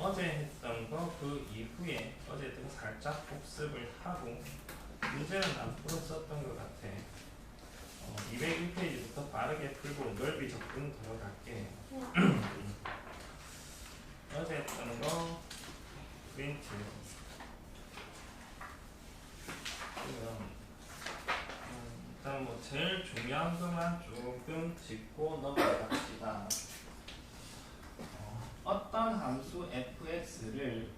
어제 했던 거 그 이후에 어제 했던 거 살짝 복습을 하고 문제는 안 풀었었던 것 같아. 201페이지부터 빠르게 풀고 넓이 접근 들어갈게. 어제 했던 거 프린트. 일단 뭐 제일 중요한 것만 조금 짚고 넘어갑시다. 어떤 함수 fx를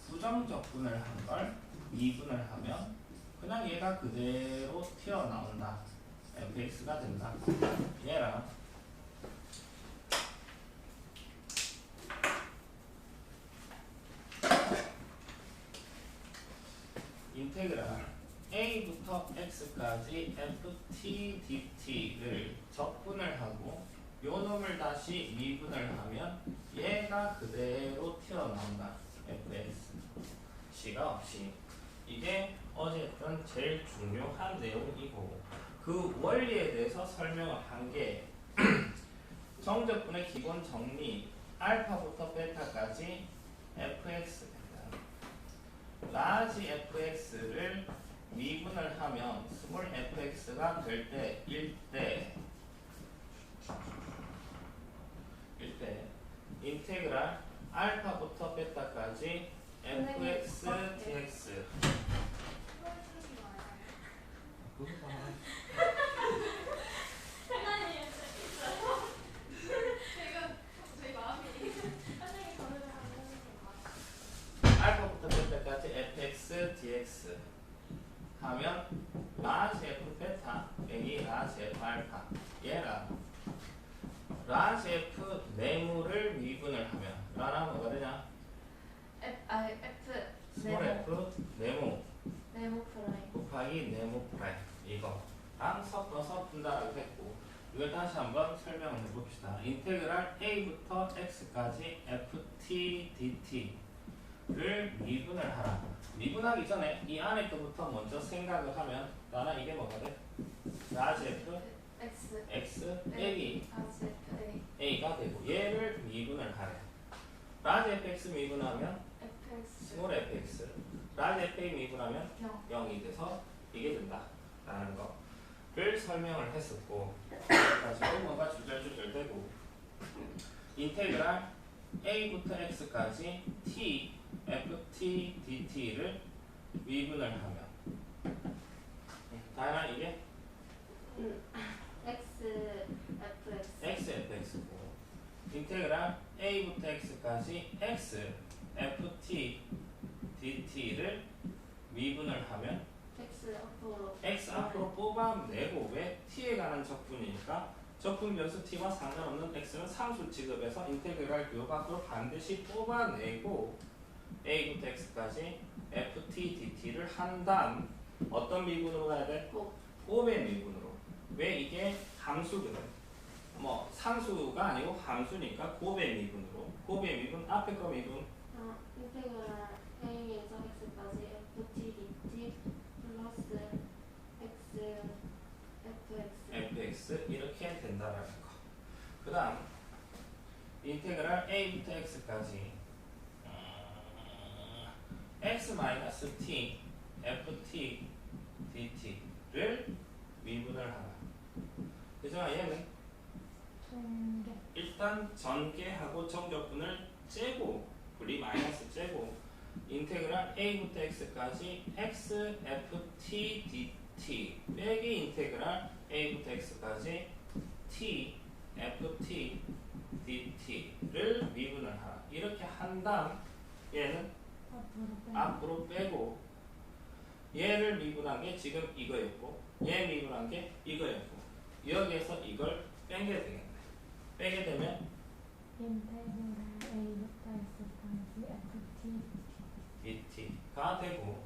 부정적분을 한 걸 미분을 하면 그냥 얘가 그대로 튀어나온다. fx가 된다. 얘랑 인테그랄 a부터 x까지 ft dt를 적분을 하고 요 놈을 다시 미분을 하면 얘가 그대로 튀어나온다. fx 시가 없이. 이게 어제 했던 제일 중요한 내용이고 그 원리에 대해서 설명을 한 게 정적분의 기본 정리 알파부터 베타까지 fx 라지 fx를 미분을 하면 스몰 fx가 될 때 1대 인테그랄 알파부터 베타까지 fx dx 알파부터 베타까지 fx dx 하면 라지 f 베타 빼기 라지 f 알파 얘랑 라지 f 네모를 미분을 하면 라랑 뭐가 되냐? 스몰 f 네모 프라임 곱하기 네모 프라임 이거랑 섞어서 푼다라고 했고 이걸 다시 한번 설명을 해봅시다. 인테그랄 a부터 x까지 ft dt를 미분을 하라. 미분하기 전에 이 안에 것부터 먼저 생각을 하면 나는 이게 뭐가 돼? 라지 f x 빼기 a가 되고 얘를 미분을 하래. 라지 fx 미분하면 스몰 fx 라지 fA 미분하면 0이 돼서 이게 된다 라는 거를 설명을 했었고 가지고 뭐가 주절주절 되고 인테그랄 a부터 x까지 t ft dt를 미분을 하면 다양한 이게 x fx고 인테그랄 a부터 x까지 x ft dt를 미분을 하면 x 앞으로 뽑아내고 왜 t에 관한 적분이니까 적분 변수 t와 상관없는 x는 상수 취급해서 인테그랄 요 밖으로 반드시 뽑아내고 a부터 x까지 ft dt를 한 다음 어떤 미분으로 가야 돼? 곱의 미분으로. 왜 이게 함수거든. 뭐 상수가 아니고 함수니까 곱의 미분으로. 곱의 미분 앞에 거 미분 인테그랄 a에서 x까지 ft dt 플러스 x fx 이렇게 된다라는 거. 그 다음 인테그랄 a부터 x까지 x-t ft dt를 미분을 하라. 그죠? 얘는 일단 전개하고 정적분을 째고 분리 마이너스 째고 인테그랄 a부터 x까지 x ft dt 빼기 인테그랄 a부터 x까지 t ft dt를 미분을 하라. 이렇게 한 다음 얘는 앞으로 빼고 얘를 미분한 게 지금 이거였고 얘 미분한 게 이거였고 여기에서 이걸 빼게 되겠네. 빼게 되면 dt가 되고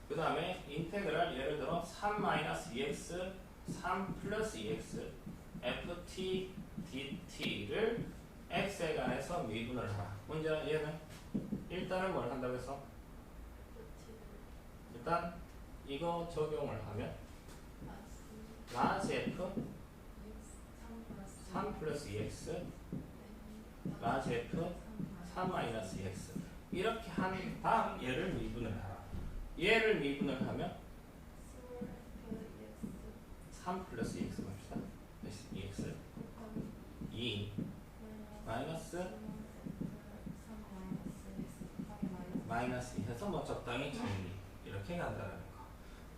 그 다음에 인테그랄 예를 들어 3-2x 3 플러스 2x ft dt를 x에 관해서 미분을 하라. 문제는 얘는 일단은 뭘 한다고 해서 일단 이거 적용을 하면 라지 f 3 플러스 2x 라지 f 3-2x 이렇게 한 다음 얘를 미분을 하라. 얘를 미분을 하면 3 플러스 2x 봅시다. 2x 2 마이너스 마이너스 2 해서 뭐 적당히 정리 이렇게 간다는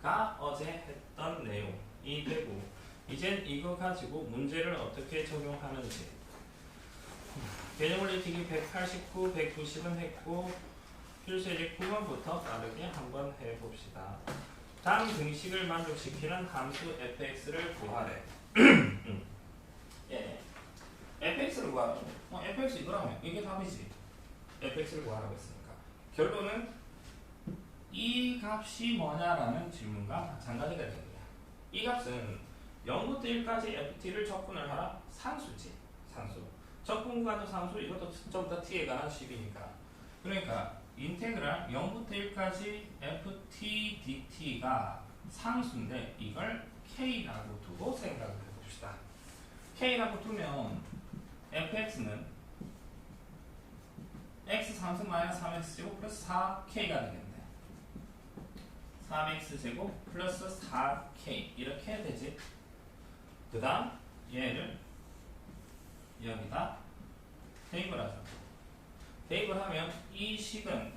거가 어제 했던 내용이 되고, 이젠 이거 가지고 문제를 어떻게 적용하는지 개념원리티기 189, 190은 했고 필수 이제 9번부터 빠르게 한번 해봅시다. 다음 등식을 만족시키는 함수 fx를 구하래. 예. fx를 구하라고. fx 이거라면 이게 답이지. fx를 구하라고 했으니까. 결론은 이 값이 뭐냐라는 질문과 마찬가지가 되는 거야. 이 값은 0부터 1까지 ft를 적분을 하라. 상수지. 상수. 적분과도 상수, 이것도 좀 더 t에 관한 식이니까. 그러니까 인테그랄 0부터 1까지 ft dt가 상수인데 이걸 k라고 두고 생각을 해봅시다. k라고 두면 fx는 x 상승 마이너스 3x제곱 플러스 4k가 되겠네. 3x제곱 플러스 4k 이렇게 되지. 그 다음 얘를 여기다 대입을 하죠. 대입을 하면 이 식은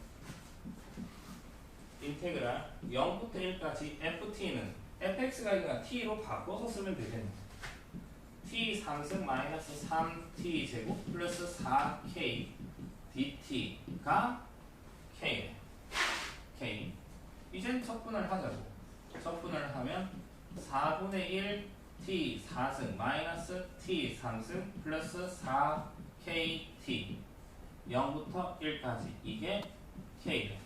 인테그랄 0부터 1까지 ft는 fx가 아니라 t로 바꿔서 쓰면 되겠네. t 상승 마이너스 3t 제곱 플러스 4k dt가 k네. k. 이젠 적분을 하자고. 적분을 하면 4분의 1 t 4승 마이너스 t 상승 플러스 4kt 0부터 1까지 이게 k래.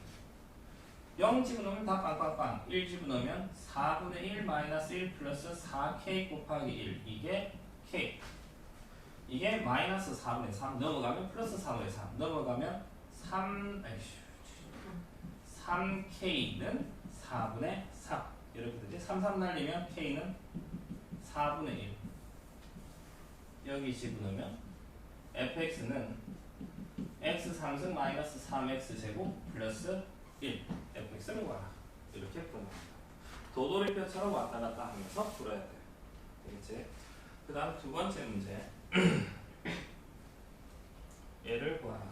0 집어넣으면 다 빵빵빵. 1 집어넣으면 4분의 1 마이너스 1 플러스 4k 곱하기 1 이게 k. 이게 마이너스 4분의 3 넘어가면 플러스 4분의 3 넘어가면 3k는 4분의 3 이렇게 되지. 3, 3 날리면 k는 4분의 1. 여기 집어넣으면 fx는 x 상승 마이너스 3x 제곱 플러스 1 fx를 구하라. 이렇게 푸는 겁니다. 도돌이표처럼 왔다 갔다 하면서 풀어야 돼. 되겠지? 그 다음 두 번째 문제. 얘를 구하라.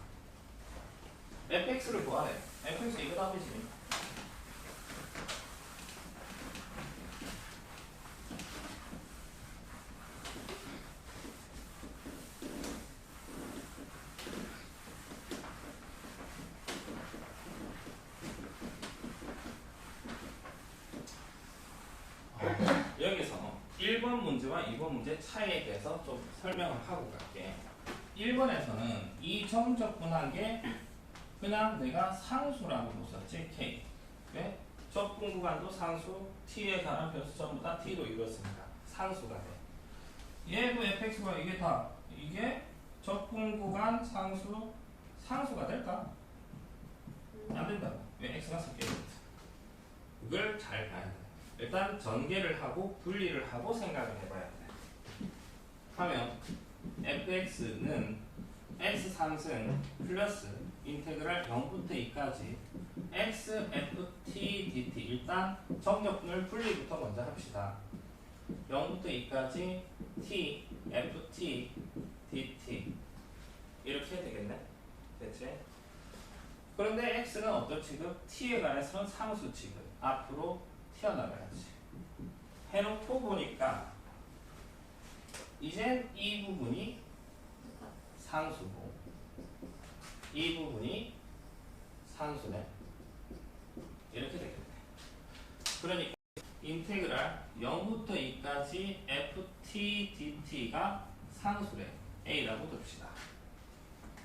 fx를 구하래. fx 이거 답이지. 여기서 1번 문제와 2번 문제 차이에 대해서 좀 설명을 하고 갈게. 1번에서는 이 정적분한 게 그냥 내가 상수라고 썼지. k. 왜? 적분 구간도 상수, t에 관한 변수 전부 다 t로 이루었으니까 상수가 돼. 얘도 fx가 이게 다 이게 적분 구간 상수, 상수가 될까? 안 된다고. 왜? x가 섞여있거든. 그걸 잘 봐야 돼. 일단 전개를 하고 분리를 하고 생각을 해봐야 돼. 하면 fx는 x 상승 플러스 인테그랄 0부터 2까지 x ft dt. 일단 정적분을 분리부터 먼저 합시다. 0부터 2까지 t ft dt 이렇게 되겠네. 됐지? 그런데 x는 어떤 취급? t에 관해서는 상수 취급. 앞으로 튀어나가야지. 해놓고 보니까 이젠 이 부분이 상수고 이 부분이 상수네. 이렇게 되겠네. 그러니까 인테그랄 0부터 2까지 ft dt가 상수래. a라고 둡시다.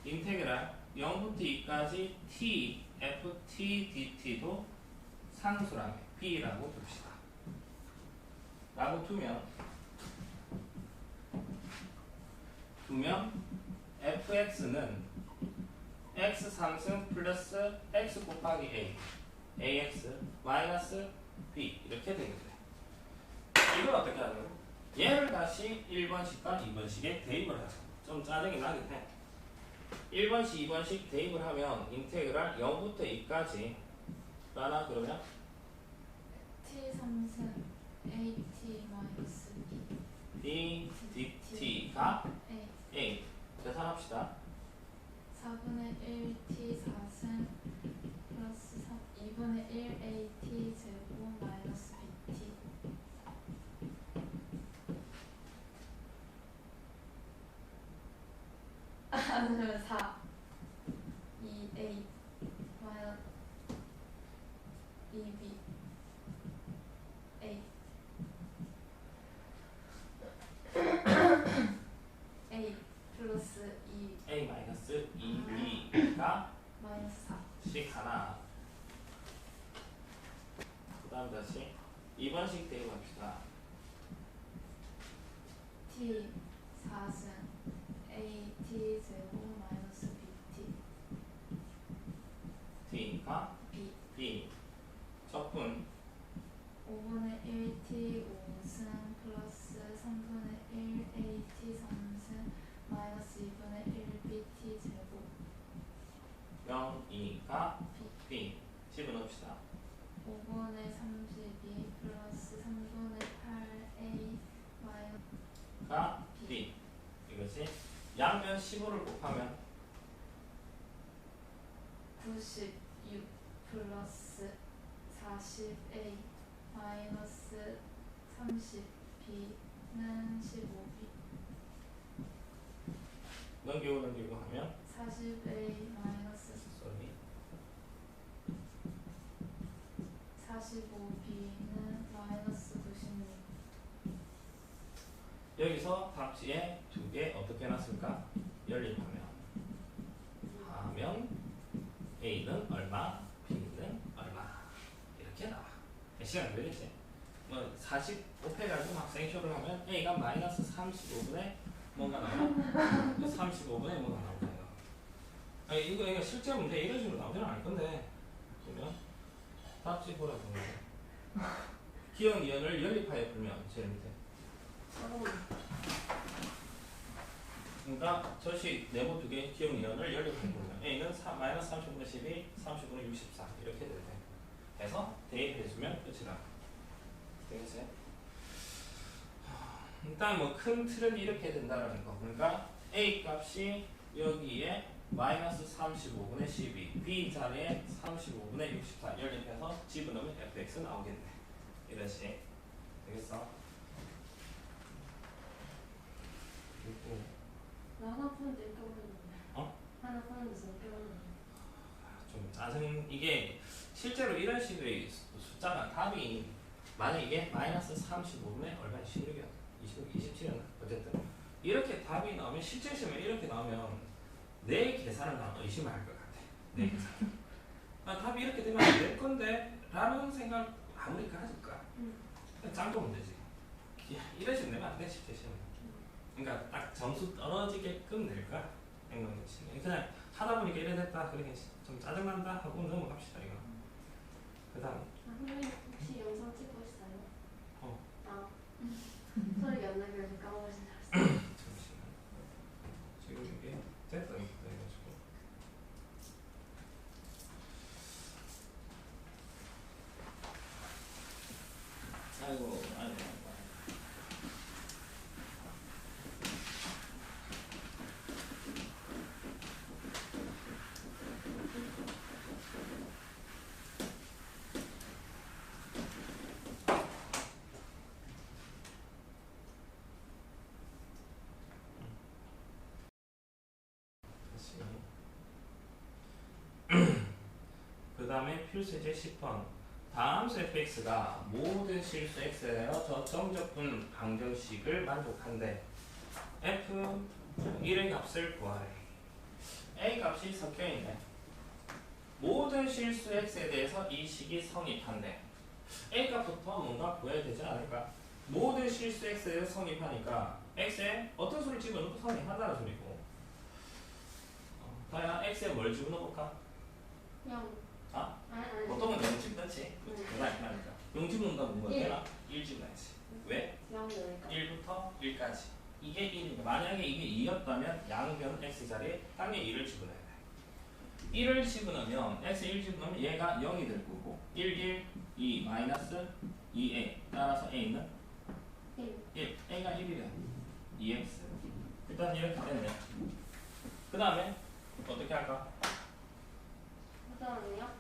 인테그랄 0부터 2까지 t ft dt도 상수라며 b라고 둡시다. 라고 두면 fx는 x 상승 플러스 x 곱하기 a ax 마이너스 b 이렇게 되겠네. 이걸 어떻게 하냐고? 얘를 다시 1번식과 2번식에 대입을 하죠. 좀 짜증이 나긴 해. 1번식, 2번식 대입을 하면 인테그랄 0부터 2까지 라나 그러면 t 3승 at 마이너스 b d dt가 a a 계산합시다. 4분의 1 t 4승 플러스 2분의 1 at 제곱 마이너스 bt 그러면 4 2a 마이너스 2b a a 플러스 2 a 마이너스 2b가 마이너스 4 식 하나. 그 다음 다시 2번식 대입합시다. t 4승 a t 제곱 마이너스 bt d가 b b 적분 5분의 1 t 5승 플러스 3분의 1 a t 3승 마이너스 2분의 1 bt 제곱 0, 2가 b 집어넣읍시다. 5분의 32 플러스 3분의 8a 마이너스 가 b 이것이 양면 15를 곱하면 96 플러스 40a 마이너스 30b는 15b 넘기고 하면 40a 마이너스 sorry 45b는 마이너스 96 여기서 답지에 두 개 어떻게 해놨을까? 연립하면 하면 A는 얼마, B는 얼마 이렇게 나와. 시간 되겠지? 뭐 45 해가지고 막 생쇼를 하면 A가 마이너스 35분의 뭔가 나와. 35분의 뭐가 나오잖아요. 아니, 이거 실제 문제 이런 식으로 나오지는 않을 건데 보면 답지 보라 보면 기억 이연을 연립하여 풀면 제일 밑에. 그러니까 저식 네모 두 개 기억 이연을 연립하여 풀면 A는 마이너스 30분의 12, 30분의 64 이렇게 되게 해서 대입해주면 끝이라. 되겠어요? 일단 뭐 큰 틀은 이렇게 된다라는 거. 그러니까 A 값이 여기에 마이너스 35분의 12, B 자리에 35분의 64 연립해서 집어넣으면 fx 나오겠네. 이런 식. 되겠어? 그리고 하나 푸는데 이렇게 어려운데 어? 하나 푸는데 이렇게 어려운데 좀 짜증. 이게 실제로 이런 식의 숫자가 답이 만약 이게 마이너스 35분의 얼마 16이었나 27이었나 어쨌든 이렇게 답이 나오면 실제 시험에 이렇게 나오면 내 계산을 난 의심을 할 것 같아. 내 계산. 아, 답이 이렇게 되면 안 될 건데 라는 생각 아무리 가질까? 짱 보면 되지. 이런 식으로 내면 안 돼 실제 시험에. 그러니까 딱 점수 떨어지게끔 낼까? 생각이지. 그냥 하다 보니까 이래 됐다. 그러게 좀 짜증난다 하고 넘어갑시다 이거. 그다음 선생님 혹시 영상 찍고 있어요? 어. 아 소리가 안 나길래 까먹으신 줄 알았어요. 잠시만. 지금 이게 됐다 해가지고. 아이고. 그 다음에 필수제 10번. 다함수 fx가 모든 실수 x에 대하여 저 정적분 방정식을 만족한대. f 1의 값을 구하래. a 값이 섞여있네. 모든 실수 x에 대해서 이 식이 성립한대. a 값부터 뭔가 구해야 되지 않을까? 모든 실수 x에 대해서 성립하니까 x에 어떤 수를 집어넣어도 성립한다는 소리고. 다야 x에 뭘 집어넣어볼까? 그냥 아? 아니 보통은 0 집넣지. 그건 아니까 0 집는다면 뭐가 되나? 1 집어야지. 왜? 1부터 1까지. 이게 1이니까 만약에 이게 2였다면 양변 x 자리에 당연히 2를 집어넣어야 돼. 1을 집어넣으면 x 1 집어넣으면 얘가 0이 될 거고 1, 2 마이너스 2a 따라서 a는 1. a가 1이래. 2x. 일단 이렇게 됐네. 그 다음에 어떻게 할까? 그다음에요?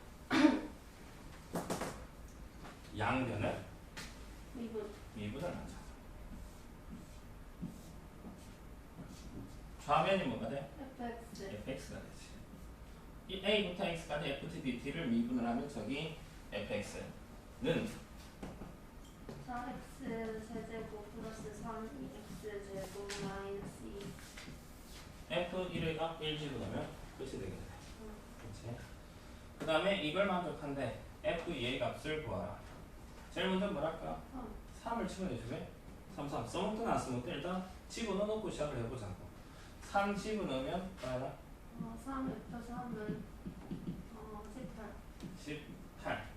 양변을 미분. 미분을 하자. 좌변이 뭐가 돼? fx. fx가 되지. 이 a부터 x까지 ft dt를 미분을 하면 저기 fx는 4x 세제곱 플러스 3x 제곱 마이너스 2. f1가 1 집어넣으면 끝이 되겠네. 그렇지? 그 다음에 이걸 만족한데 f2의 값을 구하라. 제일 먼저 뭐랄까? 3을 집어넣어주게. 3 써먹든 안 써먹든 일단 집어넣어놓고 시작을 해보자고. 3 집어넣으면 뭐야? 3F 3은 18. 18.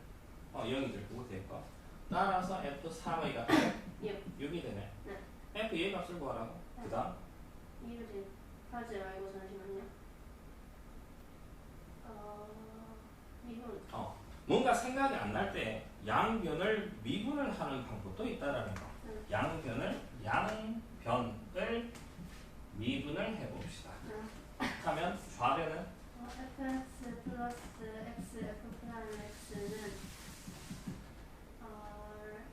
0이 될 거고 될 거. 따라서 f3의 값이 6이 되네. 네. f2의 값을 구하라고. 그 다음 이유지 하지 말고 잠시만요. 미분. 뭔가 생각이 안 날 때 양변을 미분을 하는 방법도 있다라는 거. 양변을 미분을 해봅시다. 하면 좌변은 fx 플러스 x f 프라임 x는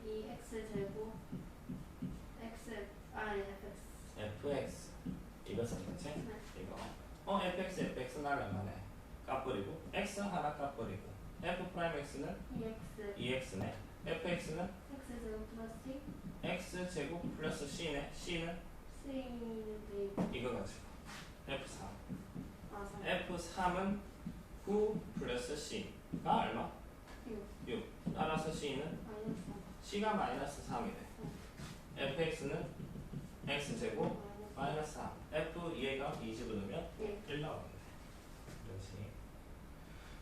2x 제곱 x 아니 fx. fx 이것은 그치? 네. 이거 fx 날라가네. 값버리고 x 하나 값버리고 f 프라임 x는 2x 2x네. fx는 x 제곱 플러스 c x 제곱 플러스 c네. c는 c는 이거 가지고 f3. 3. f3은 9 플러스 c가 얼마? 6. 따라서 c는 마이너스 c가 마이너스 3이래. fx는 x 제곱 마이너스 3. f2가 2 집어넣으면 1 나오겠네. 그렇지.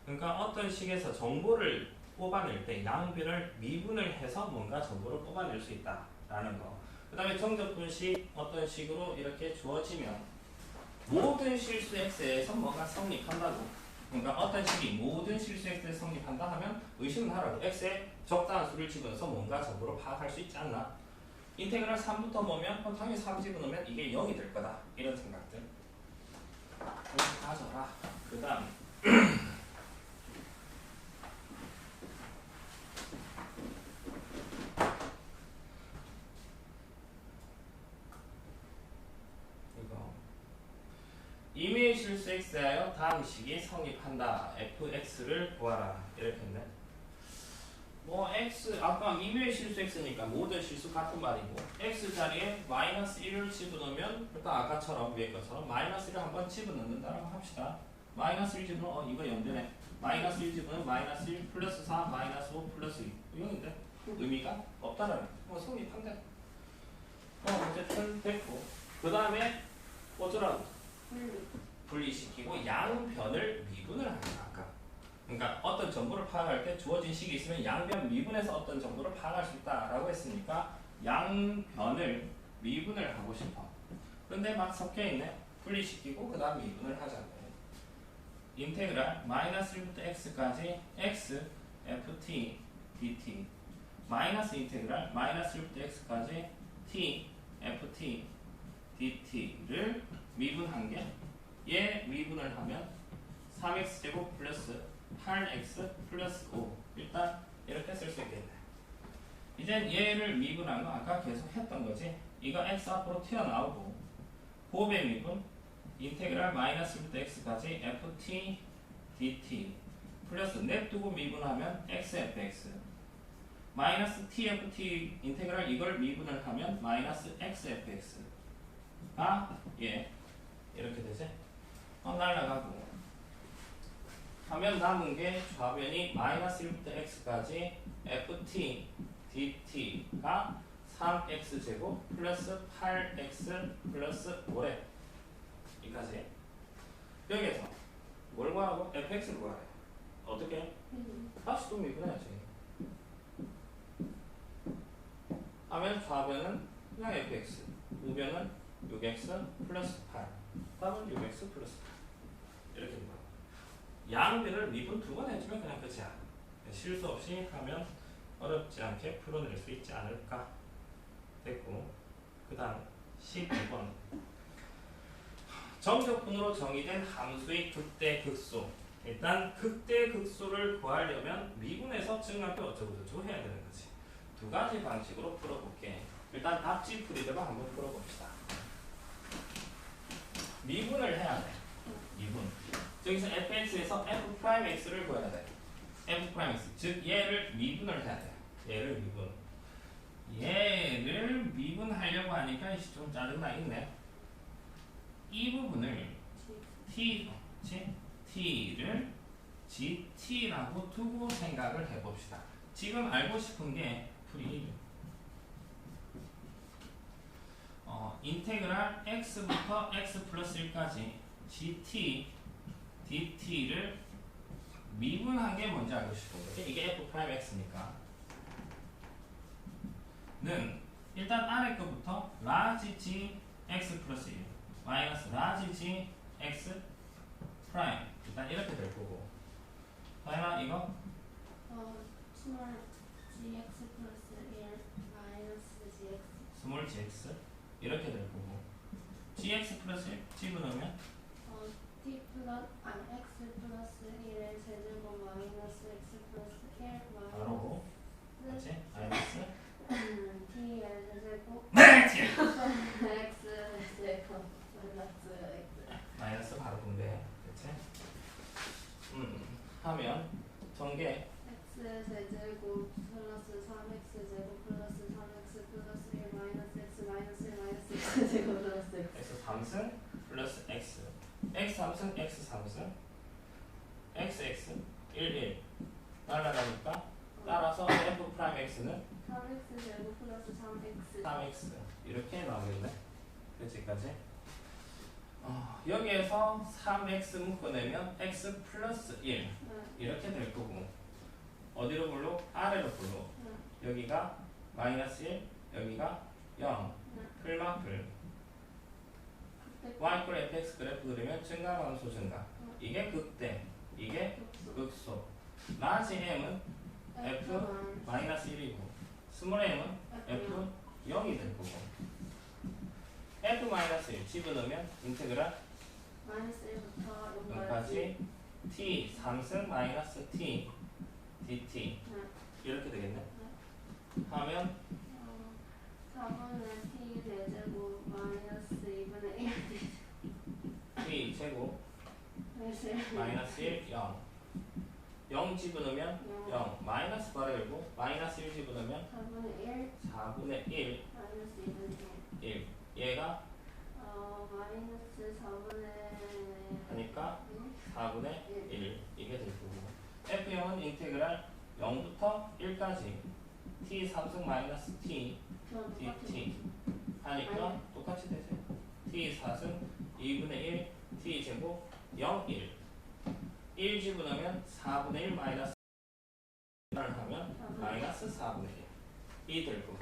그러니까 어떤 식에서 정보를 뽑아낼 때 양변을 미분을 해서 뭔가 정보를 뽑아낼 수 있다라는 거. 그 다음에 정적분식 어떤 식으로 이렇게 주어지면 모든 실수 x에서 뭐가 성립한다고. 그러니까 어떤 식이 모든 실수 x에 성립한다 하면 의심을 하라고. x에 적당한 수를 집어넣어서 뭔가 정보를 파악할 수 있지 않나. 인테그랄 3부터 보면 당연히 3 집어넣으면 이게 0이 될 거다. 이런 생각들. 이렇게 가져라. 그 다음 이거 임의의 실수 x하여 다음 식이 성립한다. fx를 구하라. 이렇게 했네. 뭐 x 아까 임의의 실수 x니까 모든 실수 같은 말이고 x 자리에 마이너스 1을 집어넣으면 일단 아까처럼 위에 것처럼 마이너스 1을 한번 집어넣는다라고 합시다. 마이너스 1 집어넣으면 이거 연대네. 마이너스 1 집어넣으면 마이너스 1 플러스 4 마이너스 5 플러스 2 이건데 의미가 없다라는 거. 성립한대. 어쨌든 됐고 그 다음에 어쩌라고? 분리시키고 양변을 미분을 하는 거야. 아까. 그러니까 어떤 정보를 파악할 때 주어진 식이 있으면 양변 미분해서 어떤 정보를 파악할 수 있다라고 했으니까 양변을 미분을 하고 싶어. 근데 막 섞여있네. 분리시키고 그 다음 미분을 하자고. 인테그랄 마이너스 1부터 x까지 x ft dt 마이너스 인테그랄 마이너스 1부터 x까지 t ft dt를 미분한 게 얘 미분을 하면 3x제곱 플러스 8x 플러스 5 일단 이렇게 쓸 수 있겠네. 이젠 얘를 미분한 거 아까 계속 했던 거지. 이거 x 앞으로 튀어나오고 곱의 미분 인테그랄 마이너스 1부터 x까지 ft dt 플러스 냅두고 미분하면 xfx 마이너스 tft 인테그랄 이걸 미분을 하면 마이너스 xfx가 예 이렇게 되지. 날라가고 하면 남은 게 좌변이 마이너스 1부터 x까지 ft dt가 3x제곱 플러스 8x 플러스 5래. 여기까지. 여기에서 뭘 구하라고? fx를 구하래. 어떻게? 다시 또 미분해야지. 하면 좌변은 그냥 fx, 우변은 6x 플러스 8. 답은 6x 플러스 8. 이렇게 됩니다. 양변을 미분 2번 해주면 그냥 끝이야. 실수 없이 하면 어렵지 않게 풀어낼 수 있지 않을까. 됐고, 그 다음 12번. 정적분으로 정의된 함수의 극대 극소. 일단 극대 극소를 구하려면 미분에서 증가표 어쩌고저쩌고 해야 되는 거지. 두 가지 방식으로 풀어볼게. 일단 답지 풀이대로 한번 풀어봅시다. 미분을 해야 돼. 미분. 저기서 fx에서 f'x를 구해야 돼. f'x. 즉 얘를 미분을 해야 돼. 얘를 미분. 얘를 미분하려고 하니까 좀 짜증나 있네. 이 부분을 t를 gt라고 두고 생각을 해봅시다. 지금 알고 싶은 게 풀이 인테그랄 x부터 x 플러스 1까지 gt dt를 미분한 게 뭔지 알고 싶은 거지. 이게 f'x니까 는 일단 아래 거부터 라지 g x 플러스 1 마이너스 라지 g x 프라임 일단 이렇게 될 거고, 다음에 이거 스몰 gx 플러스 1 마이너스 gx 스몰 gx 이렇게 될 거고, gx 플러스 1 집어넣으면 t 플러스 x 플러스 1의 제제곱 마이너스 x 플러스 1 바로 그렇지? 마이너스 t의 제제곱 네! x 제제곱 마이너스 x 마이너스 바로 분배. 그렇지? 하면 전개 x 제제곱 플러스 3x 제곱 플러스 3x 플러스 1 마이너스 x 마이너스 1 마이너스 x 제곱 플러스 x x 3승 플러스 x x 3승 x 3승 x 1 1 날라가니까 따라서 f 프라임 x는 3x 제곱 플러스 3x 3x 이렇게 나오겠네. 그치까지? 여기에서 3x 묶어내면 x 플러스 1 이렇게 될 거고, 어디로 불러? 아래로 불러. 여기가 마이너스 1 여기가 0 풀마풀 y = fx 그래프 그리면 증가함수 증가. 이게 극대, 이게 극소. 라지 m은 f 마이너스 1이고 스몰 m은 f 0이 될 거고, f 마이너스 1 집어넣으면 인테그랄 마이너스 1부터 0까지 t 3승 마이너스 t dt 이렇게 되겠네. 하면 4분의 t 제제곱 마이너스 2분의 1 t 제곱 마이너스 1 0 0 집어넣으면 0 마이너스 바로 열고 마이너스 1 집어넣으면 4분의 1 4분의 1 마이너스 2분의 1 얘가 1 마이너스 4분의 하니까 4분의 1 이게 될 거고, f0은 인테그랄 0부터 1까지 t 3승 마이너스 t dt 하니까 똑같이 되죠. t 4승 2분의 1 t 제곱 0 1 집어넣으면 4분의 1 마이너스 1을 하면 마이너스 4분의 1이 될 거고,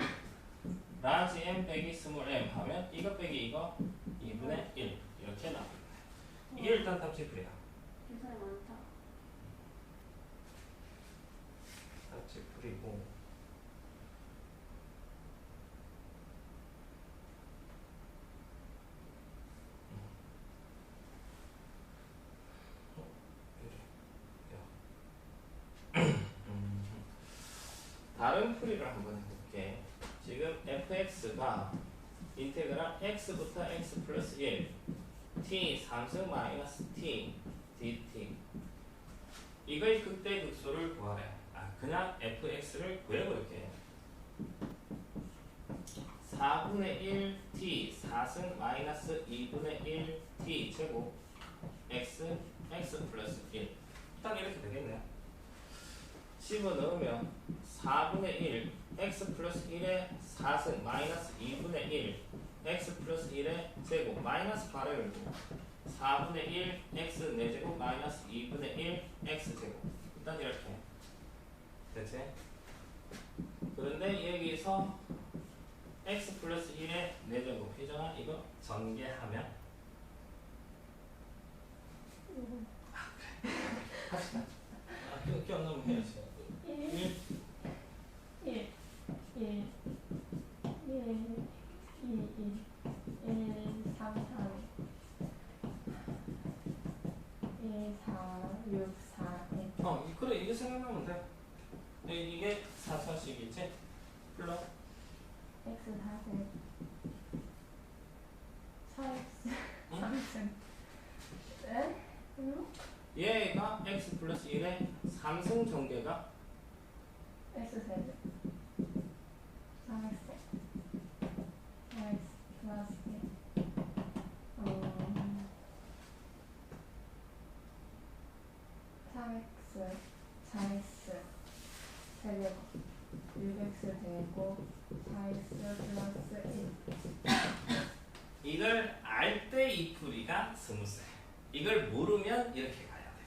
라지 m 빼기 스몰 m 하면 이거 빼기 이거 2분의 1 이렇게 나옵니다. 이게 일단 답지풀이야. 계산이 많다. 답지풀이고, 다른 풀이를 한번 해볼게. 지금 fx가 인테그랄 x부터 x 플러스 1 t 3승 마이너스 t dt 이거의 극대 극소를 구하래. 그냥 fx를 구해볼게. 4분의 1 t 4승 마이너스 2분의 1 t 제곱 x 플러스 1 딱 이렇게 되겠네요. 집어넣으면 4분의 1 x 플러스 1의 4승 마이너스 2분의 1 x 플러스 1의 제곱 마이너스 바로 열고 4분의 1 x 4제곱 마이너스 2분의 1 x 제곱 일단 이렇게 됐지? 그런데 여기서 x 플러스 1의 4제곱 희정아 이거 전개하면 합시다. 기억 너무 해야지. 1 1 1 3 3 1 4 6 4 1 그래 이게 생각나면 돼. 이게 4차식이지? 플러스 x 4세 4x 응? 3승 네? 응? 얘가 x 플러스 1의 3승 전개가 x 세제 3x 4x 플러스 1 3x 4x 세제곱 6x 제곱 4x 플러스 1 이걸 알 때 이 풀이가 스무스해. 이걸 모르면 이렇게 가야 돼.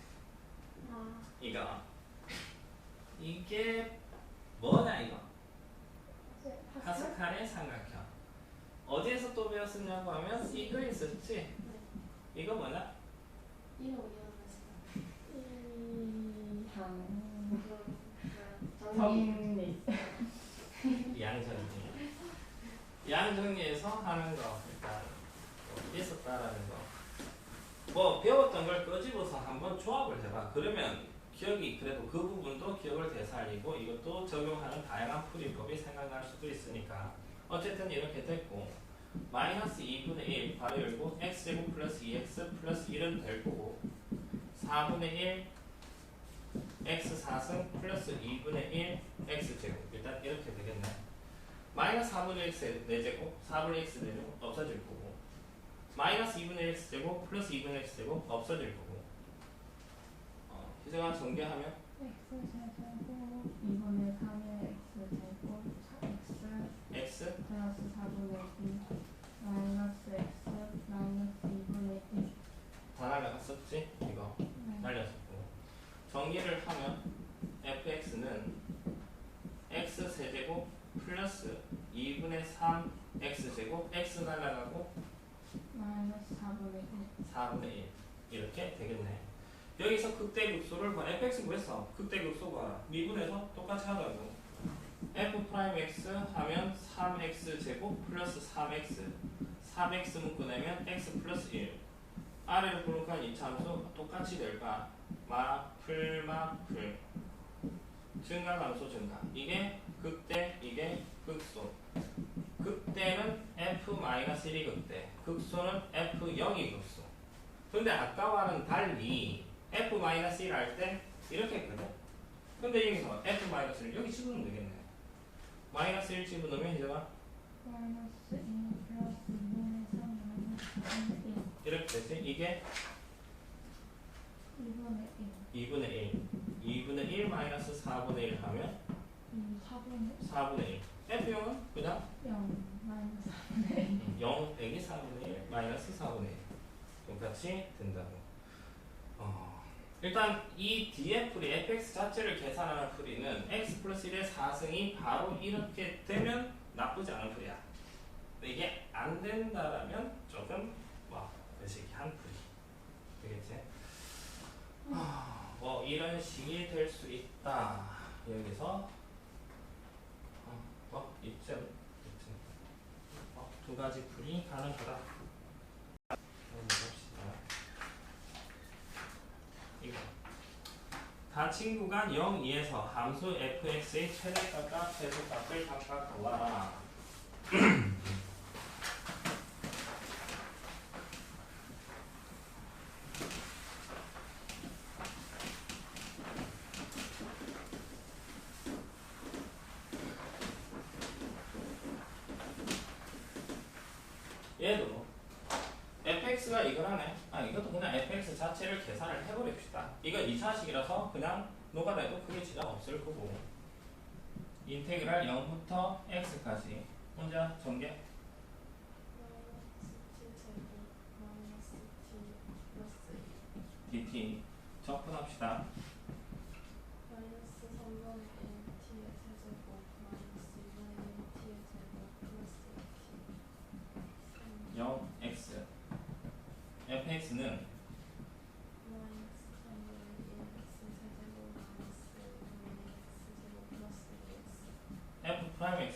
아, 이거 이게 뭐냐 이거? 파스칼의 삼각형. 어디에서 또 배웠었냐고 하면 이거 있었지? 네. 이거 뭐냐? 1호 이어가시다. 정리 양정리. 양정리에서 하는 거 일단 있었다라는 거. 뭐 배웠던 걸 끄집어서 한번 조합을 해봐. 그러면 기억이 그래도 그 부분도 기억을 되살리고 이것도 적용하는 다양한 풀이법이 생각날 수도 있으니까 어쨌든 이렇게 됐고 마이너스 2분의 1 바로 열고 x제곱 플러스 2x 플러스 1은 될 거고 4분의 1 x 4승 플러스 2분의 1 x제곱 일단 이렇게 되겠네. 마이너스 4분의 x 4제곱 4분의 x 4제곱 없어질 거고 마이너스 2분의 x제곱 플러스 2분의 x제곱 없어질 거고 희생아 전개하면 x 제곱 2분의 3의 x 제곱 4x x 플러스 4분의 2 마이너스 x 마이너스 2분의 1 다 날라갔었지? 이거 날렸었고 전개를 하면 fx는 x 세제곱 플러스 2분의 3 x제곱 x 날라가고 마이너스 4분의 1 4분의 1 이렇게 되겠네. 여기서 극대극소를 봐. fx 구했어. 극대극소 봐라. 미분해서 똑같이 하자고. f 프라임 x 하면 3x 제곱 플러스 3x 3x 묶어내면 x 플러스 1 아래로 분luc한 이차함수 똑같이 될까? 마풀 증가 감소 증가 이게 극대 이게 극소 극대는 f-1이 극대 극소는 f0이 극소. 근데 아까와는 달리 f-1 할 때 이렇게 했거든. 근데 여기서 f-1를 여기 집어넣으면 되겠네. 마이너스 1 집어넣으면 이제가 마이너스 1 플러스 2분의 3 마이너스 1 이렇게 되지. 이게 2분의 2분의 1 2분의 1 마이너스 4분의 1 하면 1 4분의 4분의 1 f0은 그냥 0 마이너스 4분의 1 0 빼기 4분의 1 마이너스 4분의 1 똑같이 된다고. 일단 이 뒤에 풀이 fx 자체를 계산하는 풀이는 x 플러스 1의 4승이 바로 이렇게 되면 나쁘지 않은 풀이야. 근데 이게 안 된다라면 조금 의식한 풀이 되겠지. 뭐 이런 식이 될 수 있다. 여기서 이쯤 두 가지 풀이 가능하다. 한번 봅시다. 이거 다 친구가 0, 2에서 함수 fx의 최대값과 최소값을 각각 구하라. 얘도 fx가 이거라네. 이것도 그냥 fx 자체를 계산을 해버립시다. 이건 2차식이라서 그냥 녹아내도 크게 지장 없을 거고 인테그랄 0부터 x까지 혼자 전개 마이너스 t 플러스 dt 접근합시다. 마이너스 3분의 1 t의 세제곱 마이너스 2분의 1 t의 제곱 플러스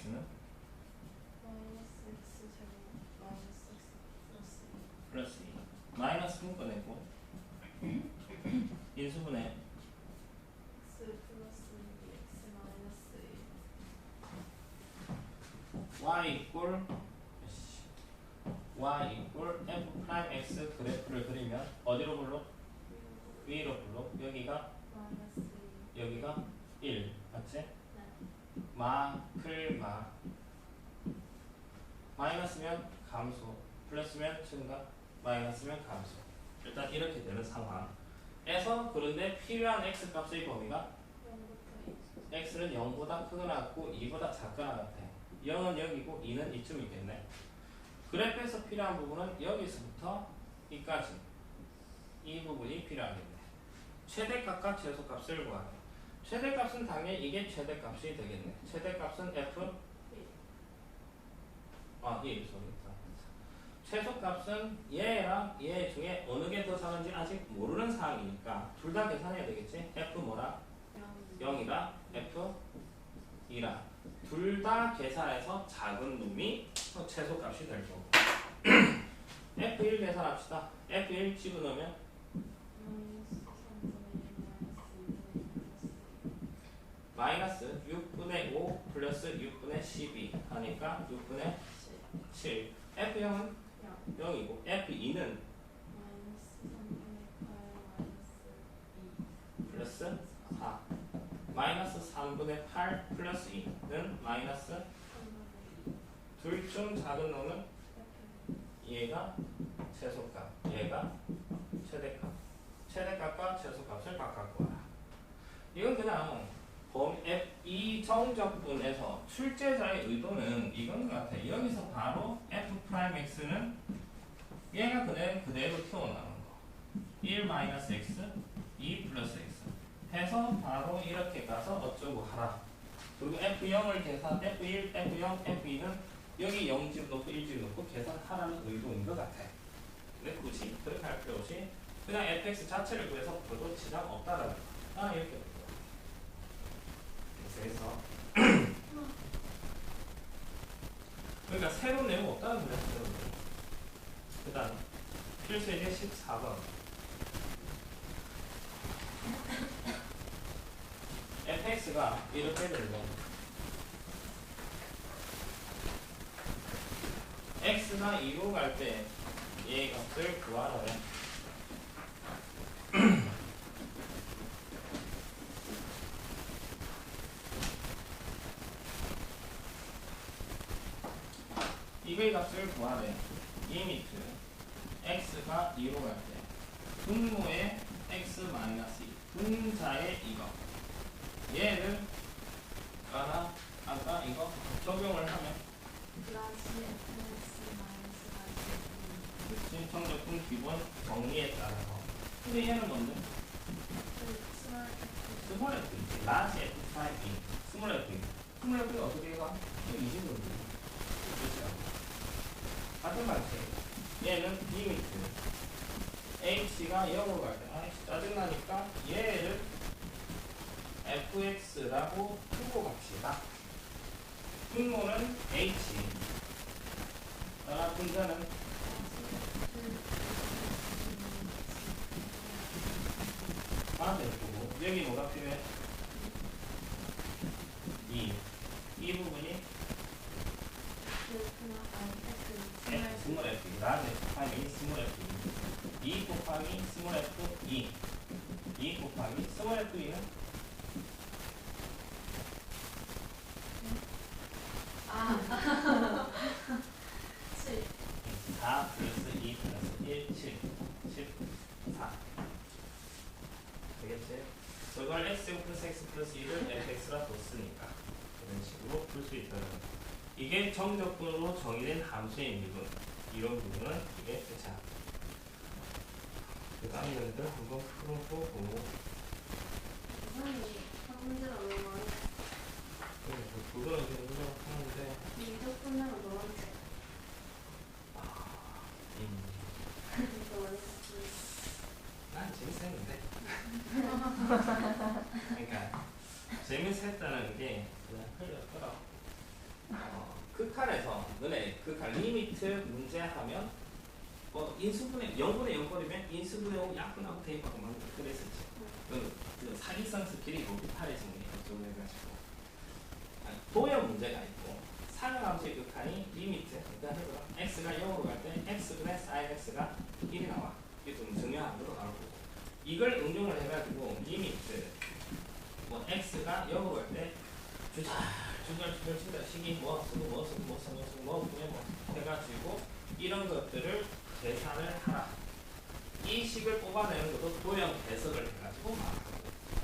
x는 마이너스 x 제곱 마이너스 x 플러스 플러스 2 마이너스 꺼내고 인수분해 x 플러스 2x 마이너스 1 y 이꼴 y 이꼴 f 프라임 x 그래프를 그리면 어디로 불러? 위로 불러. 여기가 마이너스 2 여기가 1 맞지? 네. 클마 마이너스면 감소 플러스면 증가 마이너스면 감소 일단 이렇게 되는 상황에서 그런데 필요한 x 값의 범위가 0부터 2 x는 0보다 크거나 같고 2보다 작거나 같아 0은 여기고 2는 이쯤 있겠네 그래프에서 필요한 부분은 여기서부터 이까지 이 부분이 필요하겠네 최대값과 최소값을 구하래 최대값은 당연히 이게 최대값이 되겠네 최대값은 f 1 최소값은 얘랑 얘 중에 어느 게 더 작은지 아직 모르는 상황이니까 둘 다 계산해야 되겠지 f 뭐라? 0이라 f 2라 둘 다 계산해서 작은 놈이 최소값이 될 거고 f1 계산합시다 f1 집어넣으면 마이너스 3분의 1 마이너스 2분의 플러스 마이너스 6분의 5 플러스 6분의 12 하니까 6분의 7 f0은 0 0이고 f2는 마이너스 3분의 8 마이너스 2 플러스 4 마이너스 3분의 8 플러스 2는 마이너스 3분의 2 둘 중 작은 놈은 F 얘가 최소값 얘가 최대값 최대값과 최소값을 바꿔 구하라 이건 그냥 이 정적분에서 출제자의 의도는 이건 것 같아 여기서 바로 f'x는 얘가 그대로 튀어나오는 거 1 마이너스 x 2 플러스 x 해서 바로 이렇게 가서 어쩌고 하라 그리고 f0을 계산 f1, f0, f2는 여기 0집 놓고 1집 놓고 계산하라는 의도인 것 같아 근데 굳이 그렇게 할 필요 없이 그냥 fx 자체를 구해서 별도 지장 없다라는 거 이렇게 그래서 그러니까 새로운 내용 없다는 거야 새로운 내용 그 다음 필수예제 14번 fx가 이렇게 되면 x가 2로 갈 때 얘 값을 구하라래 이거의 값을 구하래 리미트 x가 2로 갈 때 분모의 x-2 분자의 이거 얘를 아까 이거 적용을 하면 플러스 fx 마이너스 그치 정적분 기본 정리에 따라서 근데 얘는 뭔데? 스몰 f 있지 라지 f 타입이 스몰 f 스몰 f가 어떻게 가? 이거 20으로 그렇지 같은 방식 얘는 리미트 h가 0으로 갈 때 아이씨 짜증나니까 얘를 fx라고 두고 갑시다 분모는 h 따라 분자는 되고 여기 뭐가 필요해? 2 부분이 스몰 f 라지 곱하기 스몰 f 2 곱하기 스몰 f 2 곱하기 스몰 f 2는 7 4 플러스 2 플러스 1 7 14 되겠지? 저걸 x 플러스 x 플러스 2를 fx라 뒀으니까 이런 식으로 풀 수 있다는 거죠. 이게 정적분으로 정의된 함수의 미분 이런 부분은 이게 자. 그 다음 연들 한번 풀어보고 이상하게 문제가 너무 많아. 그거는 그냥 생각하는데 이쪽 끝내면 너한테 진짜 어렵지. 난 재밌었는데 그러니까 재밌었다는 게 그냥 흘렸더라 극한에서 너네 극한 리미트 문제 하면 인수분해 0분의 0거리면 인수분해하고 약분하고 대입하고 막 그랬었지. 그 사기성 스킬이 로피탈의 정리예요. 좀 해가지고 도형 문제가 있고 상하함수의 극한이 리미트. 그러니까 x가 0으로 갈 때 x분의 sin x가 1이 나와. 이게 좀 중요한 거로 나오고 이걸 응용을 해가지고 리미트 x가 0으로 갈 때 주절 친다 식이 뭐 해가지고 이런 것들을 계산을 하라. 이 식을 뽑아내는 것도 도형 해석을 해가지고 막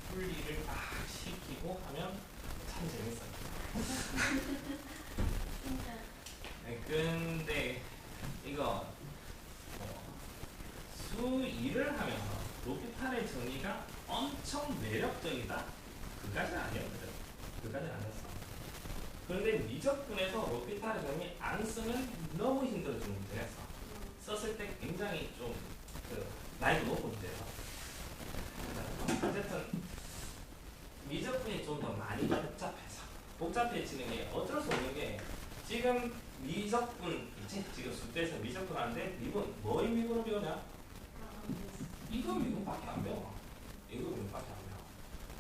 분리를 딱 시키고 하면 참 재밌어요. 근데 이거 수2를 하면 로피탈의 정의가 엄청 매력적이다? 그까지는 아니었거든. 그까지는 아니었어. 그런데 미적분에서 로피탈의 정의 안 쓰면 너무 힘들어지는 문제였어. 썼을 때 굉장히 좀 난이도 높은 문제예요. 어쨌든 미적분이 좀 더 많이 복잡해지는 게 어쩔 수 없는 게 지금 미적분 있지? 지금 숙제에서 미적분 하는데 미분 뭐의 미분을 배우냐? 이거 미분밖에 안 배워. 이거 미분밖에 안 배워.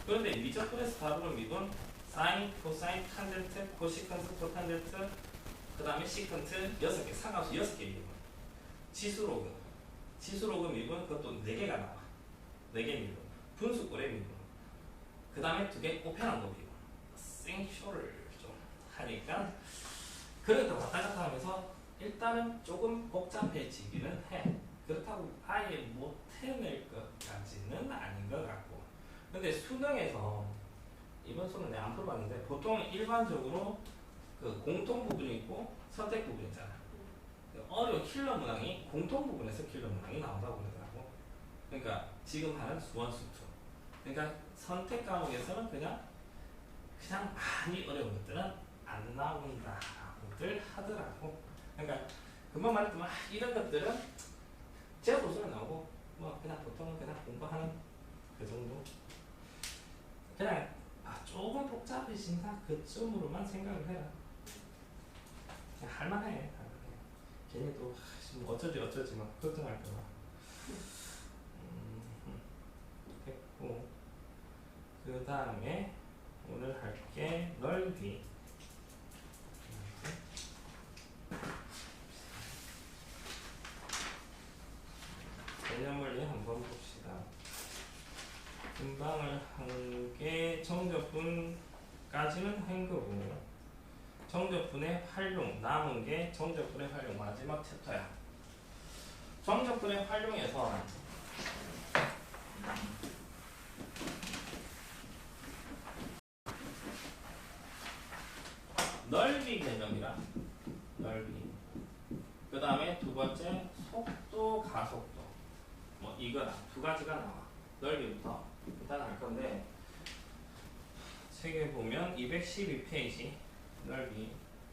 그런데 미적분에서 다루는 미분 사인, 코사인, 탄젠트, 코시컨트, 코탄젠트 그 다음에 시컨트 6개, 상함수 6개 미분. 지수로그 미분 그것도 4개가 나와. 4개 미분. 분수꼴의 미분. 그 다음에 2개 오페란도 미분. 생쇼를 좀 하니까 그래도 왔다 갔다 하면서 일단은 조금 복잡해지기는 해. 그렇다고 아예 못 해낼 것까지는 아닌 것 같고. 근데 수능에서 이번 수능 내가 안 풀어봤는데 보통 일반적으로 그 공통 부분이 있고 선택 부분이 있잖아. 어려운 킬러 문항이 공통 부분에서 킬러 문항이 나온다고 그러더라고. 그러니까 지금 하는 수원 수투. 그러니까 선택 과목에서는 그냥 많이 어려운 것들은 안 나온다고들 하더라고. 그러니까 금방 말했지만 이런 것들은 제가 도서에 나오고 뭐 그냥 보통은 그냥 공부하는 그 정도. 그냥 조금 복잡해진다 그쯤으로만 생각을 해라. 그냥 할만해. 괜히 또 어쩌지 막 걱정할까봐. 됐고 그 다음에 오늘 할게 넓이. 개념원리 한번 봅시다. 금방을 한 게 정적분까지는 한 거고 정적분의 활용 남은 게 정적분의 활용 마지막 챕터야. 정적분의 활용에서 넓이 개념이라 넓이. 그 다음에 두 번째 속도 가속도. 뭐 이거랑 두 가지가 나와. 넓이부터 일단 할 건데 책에 보면 212페이지 넓이.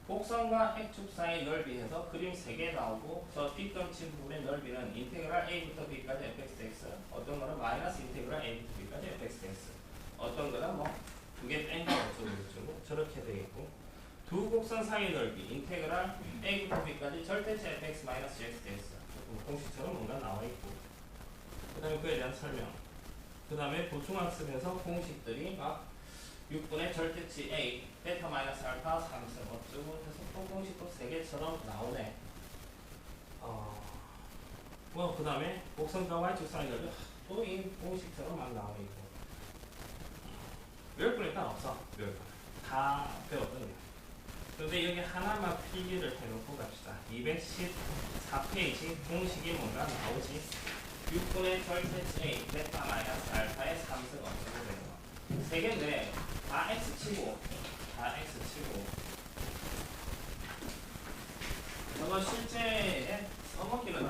곡선과 X축 사이 넓이에서 그림 3개 나오고 저 뒷감친 부분의 넓이는 인테그랄 A부터 B까지 fxdx, 어떤 거는 마이너스 인테그랄 A부터 B까지 fxdx, 어떤 거는 뭐 2개 뺀다 어쩌고 저렇게 되겠고 두 곡선 사이 넓이 인테그랄 A부터 B까지 절대치 fx 마이너스 gxdx 공식처럼 뭔가 나와 있고 그 다음에 그에 대한 설명 그 다음에 보충학습에서 공식들이 막 6분의 절대치 A, 베타 마이너스 알파, 3승 어쩌고 해서 또 공식도 3개처럼 나오네. 뭐 그 다음에 곡선과 Y축 사이 넓이 또 이 공식처럼 막 나와 있고. 외울 건 일단 없어. 외울 건. 다 배웠거든요. 근데 여기 하나만 필기를 해놓고 갑시다. 214페이지 공식이 뭔가 나오지. 6분의 절대치 A, 베타 마이너스 알파의 3승 어쩌고 되는 거. 3개인데 다 X치고 저거 실제 써먹기는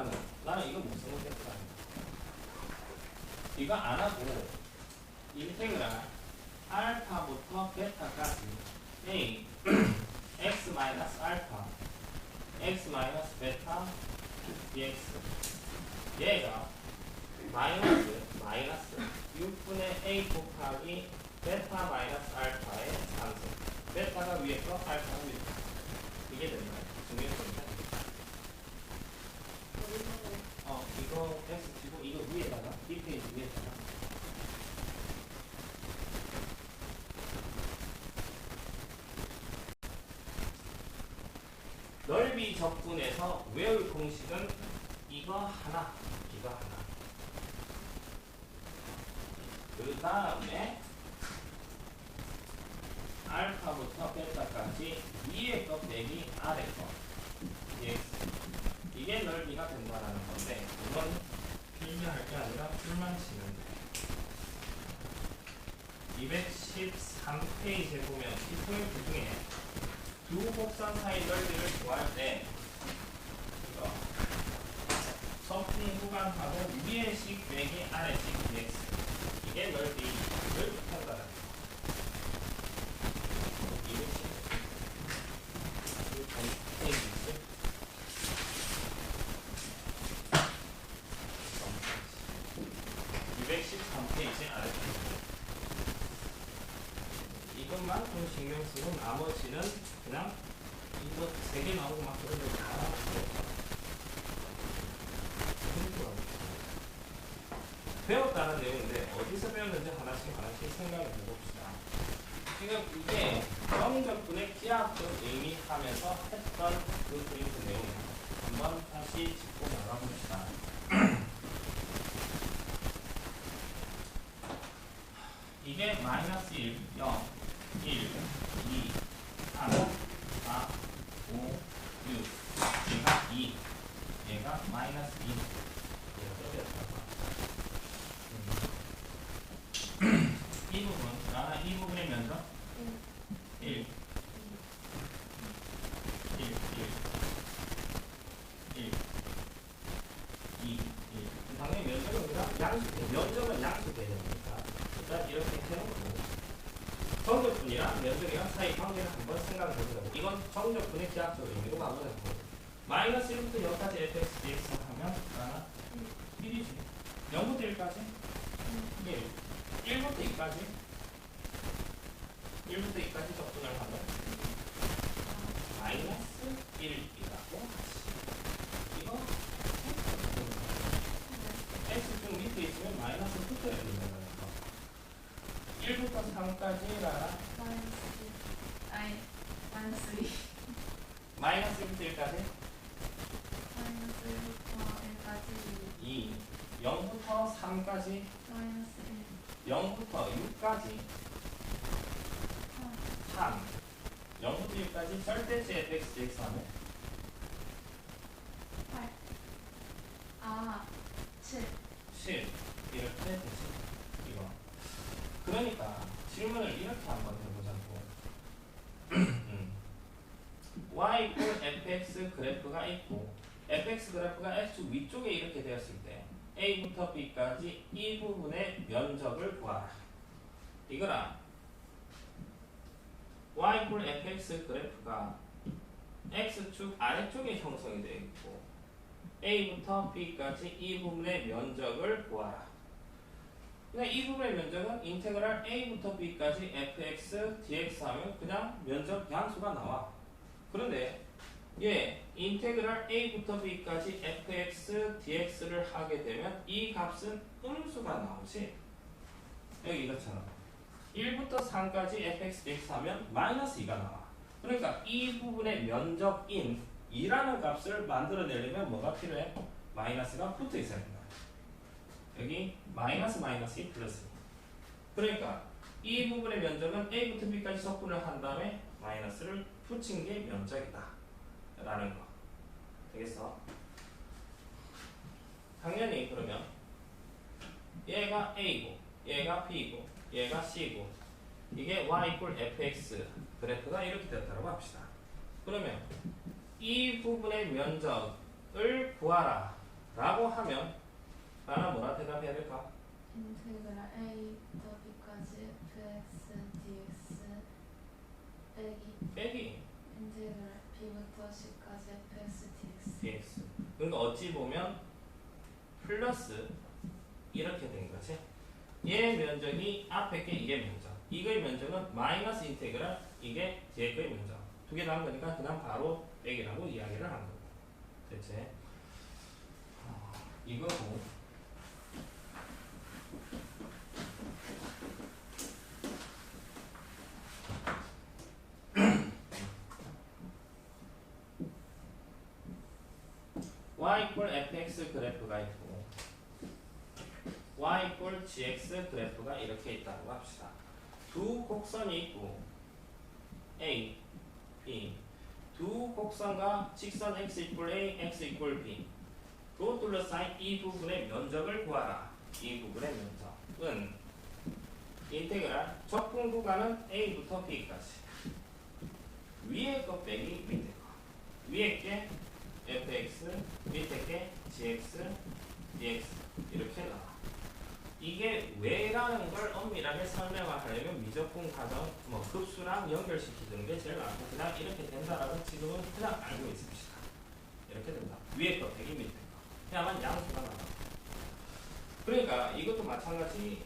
나는 이거 못 써먹겠다. 이거 안 하고 인테그랄 알파부터 베타까지 A x 마이너스 알파 x 마이너스 베타 dx 얘가 마이너스 6분의 A 곱하기 베타 마이너스 알파의 3승 베타가 위에 거, 알파가 위에 거. 이게 되는 거야. 증명성이다. 이거 X 치고 이거 위에다가 이 페이지 위에다가 넓이 적분에서 외울 공식은 이거 하나, 이거 하나. 그 다음에 알파부터 베타까지 위에 거 빼기 아래 거. 이게 넓이가 된다라는 건데 이건 필기할 게 아니라 줄만 치면 돼. 213페이지에 보면 이 포인트 중에 두 곡선 사이 넓이를 구할 때 이거 서풍 구간하고 위에식 빼기 아래식 dx 이게 넓이를 구한다는 거. 이것만 좀 신경 쓰고 나머지는 그냥 이거 3개 나오고 막 그런 거 다 배웠다는 내용인데 어디서 배웠는지 하나씩 생각을 해봅시다. 지금 이게 정적분의 기하학적 의미하면서 했던 그 프린트 내용 한번 다시 짚고 나가봅시다. 이게 마이너스 1, 0, 1, 2, 3, 4, 5, 6 얘가 2 얘가 마이너스 2 이 부분, 이 부분의 면적 1 1 1 1 2 1 당연히 면적은 우리가 양수돼. 면적은 양수돼야 됩니다. 일단 이렇게 해놓고 정적분이랑 면적이랑 사이 관계를 한번 생각을 해보자고. 이건 정적분의 기하학적 의미로 가보자고. 마이너스 1부터 0까지 fx dx 하면 하나 1이지. 0부터 1까지 1 1부터 2까지 1부터 2까지 적분을 하면 마이너스 1이라고 하지. 이거 x축 밑에 있으면 마이너스 붙어야 된다는 거. 1부터 3까지라 마이너스 2 마이너스 1부터 1까지 마이너스 1부터 1까지 2 0부터 3까지 마이너스 0부터 6까지 3 0부터 6까지 절대치 fx dx 하면 8 7 7 이렇게 되지. 이거 그러니까 질문을 이렇게 한번 해보자고. y 이퀄 fx 그래프가 있고 fx 그래프가 x축 위쪽에 이렇게 되었을 때 a부터 b까지 이 부분의 면적을 구하라. 이거랑 y 이퀄 fx 그래프가 x축 아래쪽에 형성이 되어 있고 a부터 b까지 이 부분의 면적을 구하라. 그냥 이 부분의 면적은 인테그랄 a부터 b까지 fx dx 하면 그냥 면적 양수가 나와. 그런데 얘 인테그랄 a부터 b까지 fx dx를 하게 되면 이 값은 음수가 나오지. 여기 이것처럼 1부터 3까지 fx dx 하면 마이너스 2가 나와. 그러니까 이 부분의 면적인 2라는 값을 만들어내려면 뭐가 필요해? 마이너스가 붙어 있어야 된다. 여기 마이너스 2 플러스 2. 그러니까 이 부분의 면적은 a부터 b까지 적분을 한 다음에 마이너스를 붙인 게 면적이다 라는 거 되겠어? 당연히 그러면 얘가 a고 얘가 b고 얘가 c고 이게 y 이퀄 fx 그래프가 이렇게 되었다고 합시다. 그러면 이 부분의 면적을 구하라 라고 하면 나는 뭐라 대답해야 될까? 인테그랄 a부터 b까지 fx dx 빼기 인테그랄 b부터 c까지 fx dx dx. 그러니까 어찌 보면 플러스 이렇게 된 거지. 얘 면적이 앞에 게 이게 면적. 이거의 면적은 마이너스 인테그랄 이게 뒤에 거의 면적. 두 개 나온 거니까 그냥 바로 빼기라고 이야기를 한 거고. 대체 이거고. y 이퀄 fx 그래프가 있고 y 이퀄 gx 그래프가 이렇게 있다고 합시다. 두 곡선이 있고 a, b 두 곡선과 직선 x 이퀄 a, x 이퀄 b 로 둘러싸인 이 부분의 면적을 구하라. 이 부분의 면적은 인테그랄 적분 구간은 a부터 b까지 위에 거 빼기 밑에 거 위에 게 fx 밑에 게 gx dx 이렇게 나와. 이게 왜라는 걸 엄밀하게 설명을 하려면 미적분 과정 뭐 급수랑 연결시키는 게 제일 낫고 그냥 이렇게 된다라고 지금은 그냥 알고 있읍시다. 이렇게 된다. 위에 거 빼기 밑에 거 그냥만 양수가 나와. 그러니까 이것도 마찬가지.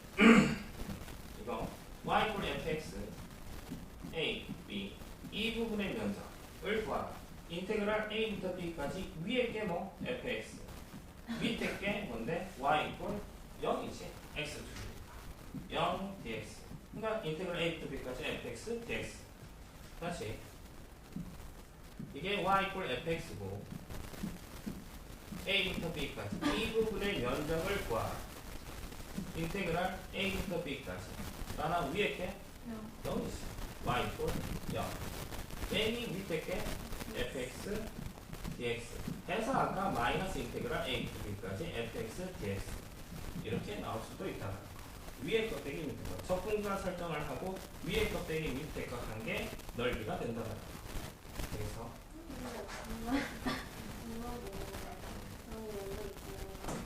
이거 y 이퀄 fx a, b 이 부분의 면적을 구하라. 인테그랄 a부터 b까지 위에 게 뭐 fx 밑에 게 뭔데 y 이퀄 0이지 x 주니까 0 dx 그러니까 인테그랄 a부터 b까지 fx dx 다시 이게 y 이퀄 fx고 a부터 b까지 이 부분의 면적을 구하라. 인테그랄 a부터 b까지 나나 위에 게 0이지 y 이퀄 0 빼기 밑에 게 fx dx 해서 아까 마이너스 인테그랄 a부터 b까지 fx dx 이렇게 나올 수도 있다. 위에 거 빼기 밑에 거 적분과 설정을 하고 위에 거 빼기 밑에 거 한 게 넓이가 된다. 그래서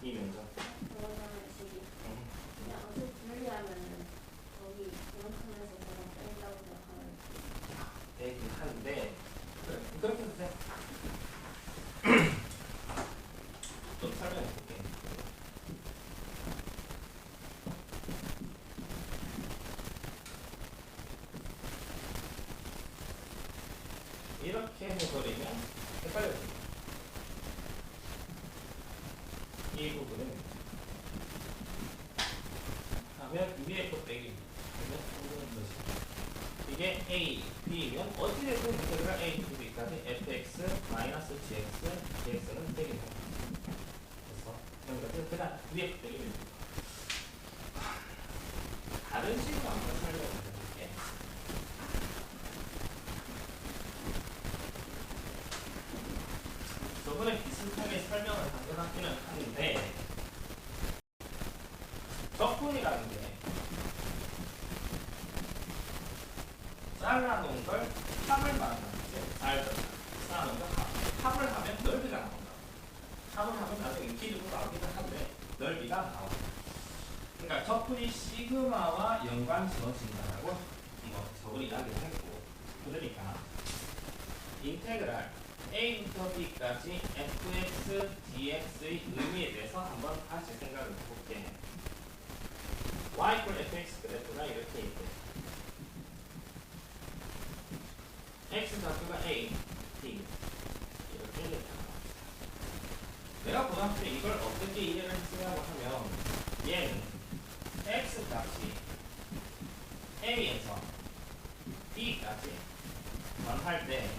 이 면적 그냥 어떻게 분리하면은 거기 이만큼에서 저거 뺀다고 생각하면 되긴 한데 그렇게 해도 돼. 좀 설명해 볼게. 이렇게 해버리면 헷갈려집니다. 이 부분은 하면 위에 거 빼기 하면 이런 것이 이게 a, b면 어찌됐든 인테그랄 a, b까지 fx 마이너스 gx, dx는 빼기 됩니다. 그래서 이런 것들 그냥 위에 거 빼기 됩니다. 다른 식으로 한번 설명해 드릴게. 저번에 비슷하게 설명을 한 것 같기는 한데 적분이라는 게 잘라놓은 걸 합을 말하는 거지. 잘라놓은 걸 합을 하면 넓이가 나온다. 합을 하면 나중에 길이도 나오기도 한데 넓이가 나온다. 그러니까 적분이 시그마와 연관 지어진다라고 뭐 저번에 이야기를 했고 그러니까 인테그랄 a부터 b까지 fx, dx의 의미에 대해서 한번 다시 생각을 해볼게. y 이퀄 fx 그래프가 이렇게 있대. x 좌표가 a, b 이렇게 됐다. 내가 고등학교 때 이걸 어떻게 이해를 했으냐고 하면 얘는 x 값이 a에서 b까지 변할 때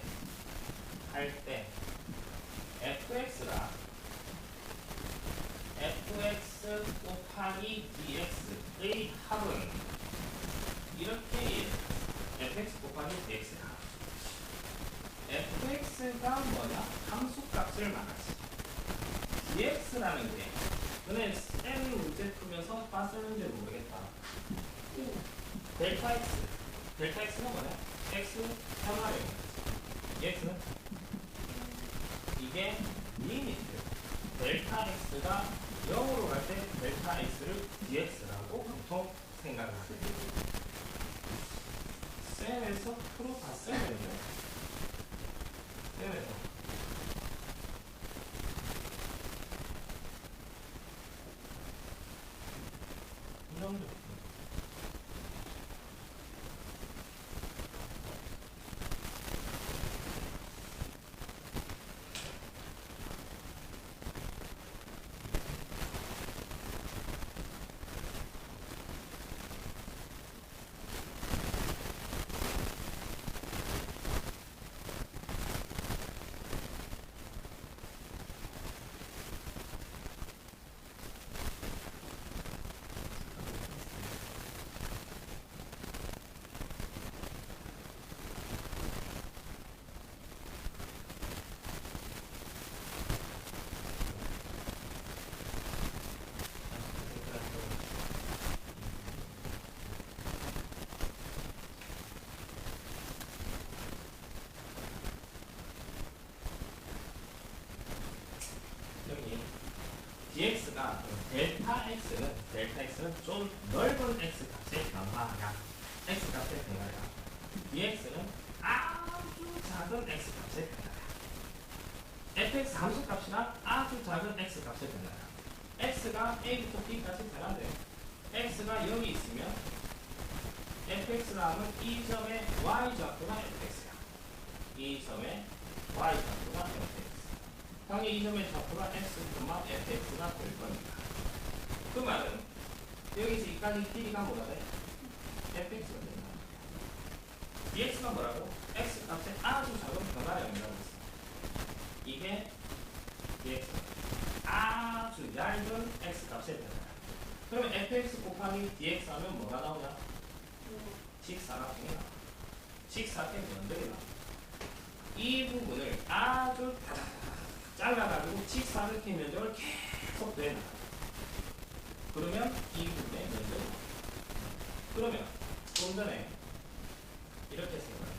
fx가 fx 곱하기 dx의 합은 이렇게 fx 곱하기 dx의 합 fx가 뭐냐? 함수값을 말하지. dx라는 게 너네 쌤 문제 풀면서 봤었는지 모르겠다. 델타 x는 뭐냐? x 평화를 dx는 이게 리미트 델타 x가 0으로 갈 때 델타 x를 dx라고 보통 생각을 합니다. 쌤에서 풀어봤어야 되는데 쌤에서 이 정도 델타 x는 좀 넓은 x 값의 변화량, x 값의 변화량. dx는 아주 작은 x 값의 변화량. fx 함수값이나 아주 작은 x 값의 변화량. x가 a부터 b까지 변화돼요. x가 여기 있으면 fx라면 이 점의 y좌표가 fx야. 이 점의 y좌표가 fx. 당연히 이 점의 좌표가 x, fx가 될 겁니다. 그 말은 여기서 이까지 길이가 뭐가 돼? fx가 된다. dx가 뭐라고? x 값의 아주 작은 변화량이라고 했어. 이게 dx. 아주 얇은 x 값의 변화량. 그러면 fx 곱하기 dx 하면 뭐가 나오냐? 직사각형이 나와. 직사각형 면적이 나와. 이 부분을 아주 잘라가지고 직사각형 면적을 계속 더해놔. 그러면 이 부분의 면적이 나와. 그러면 좀 전에 이렇게 생각해.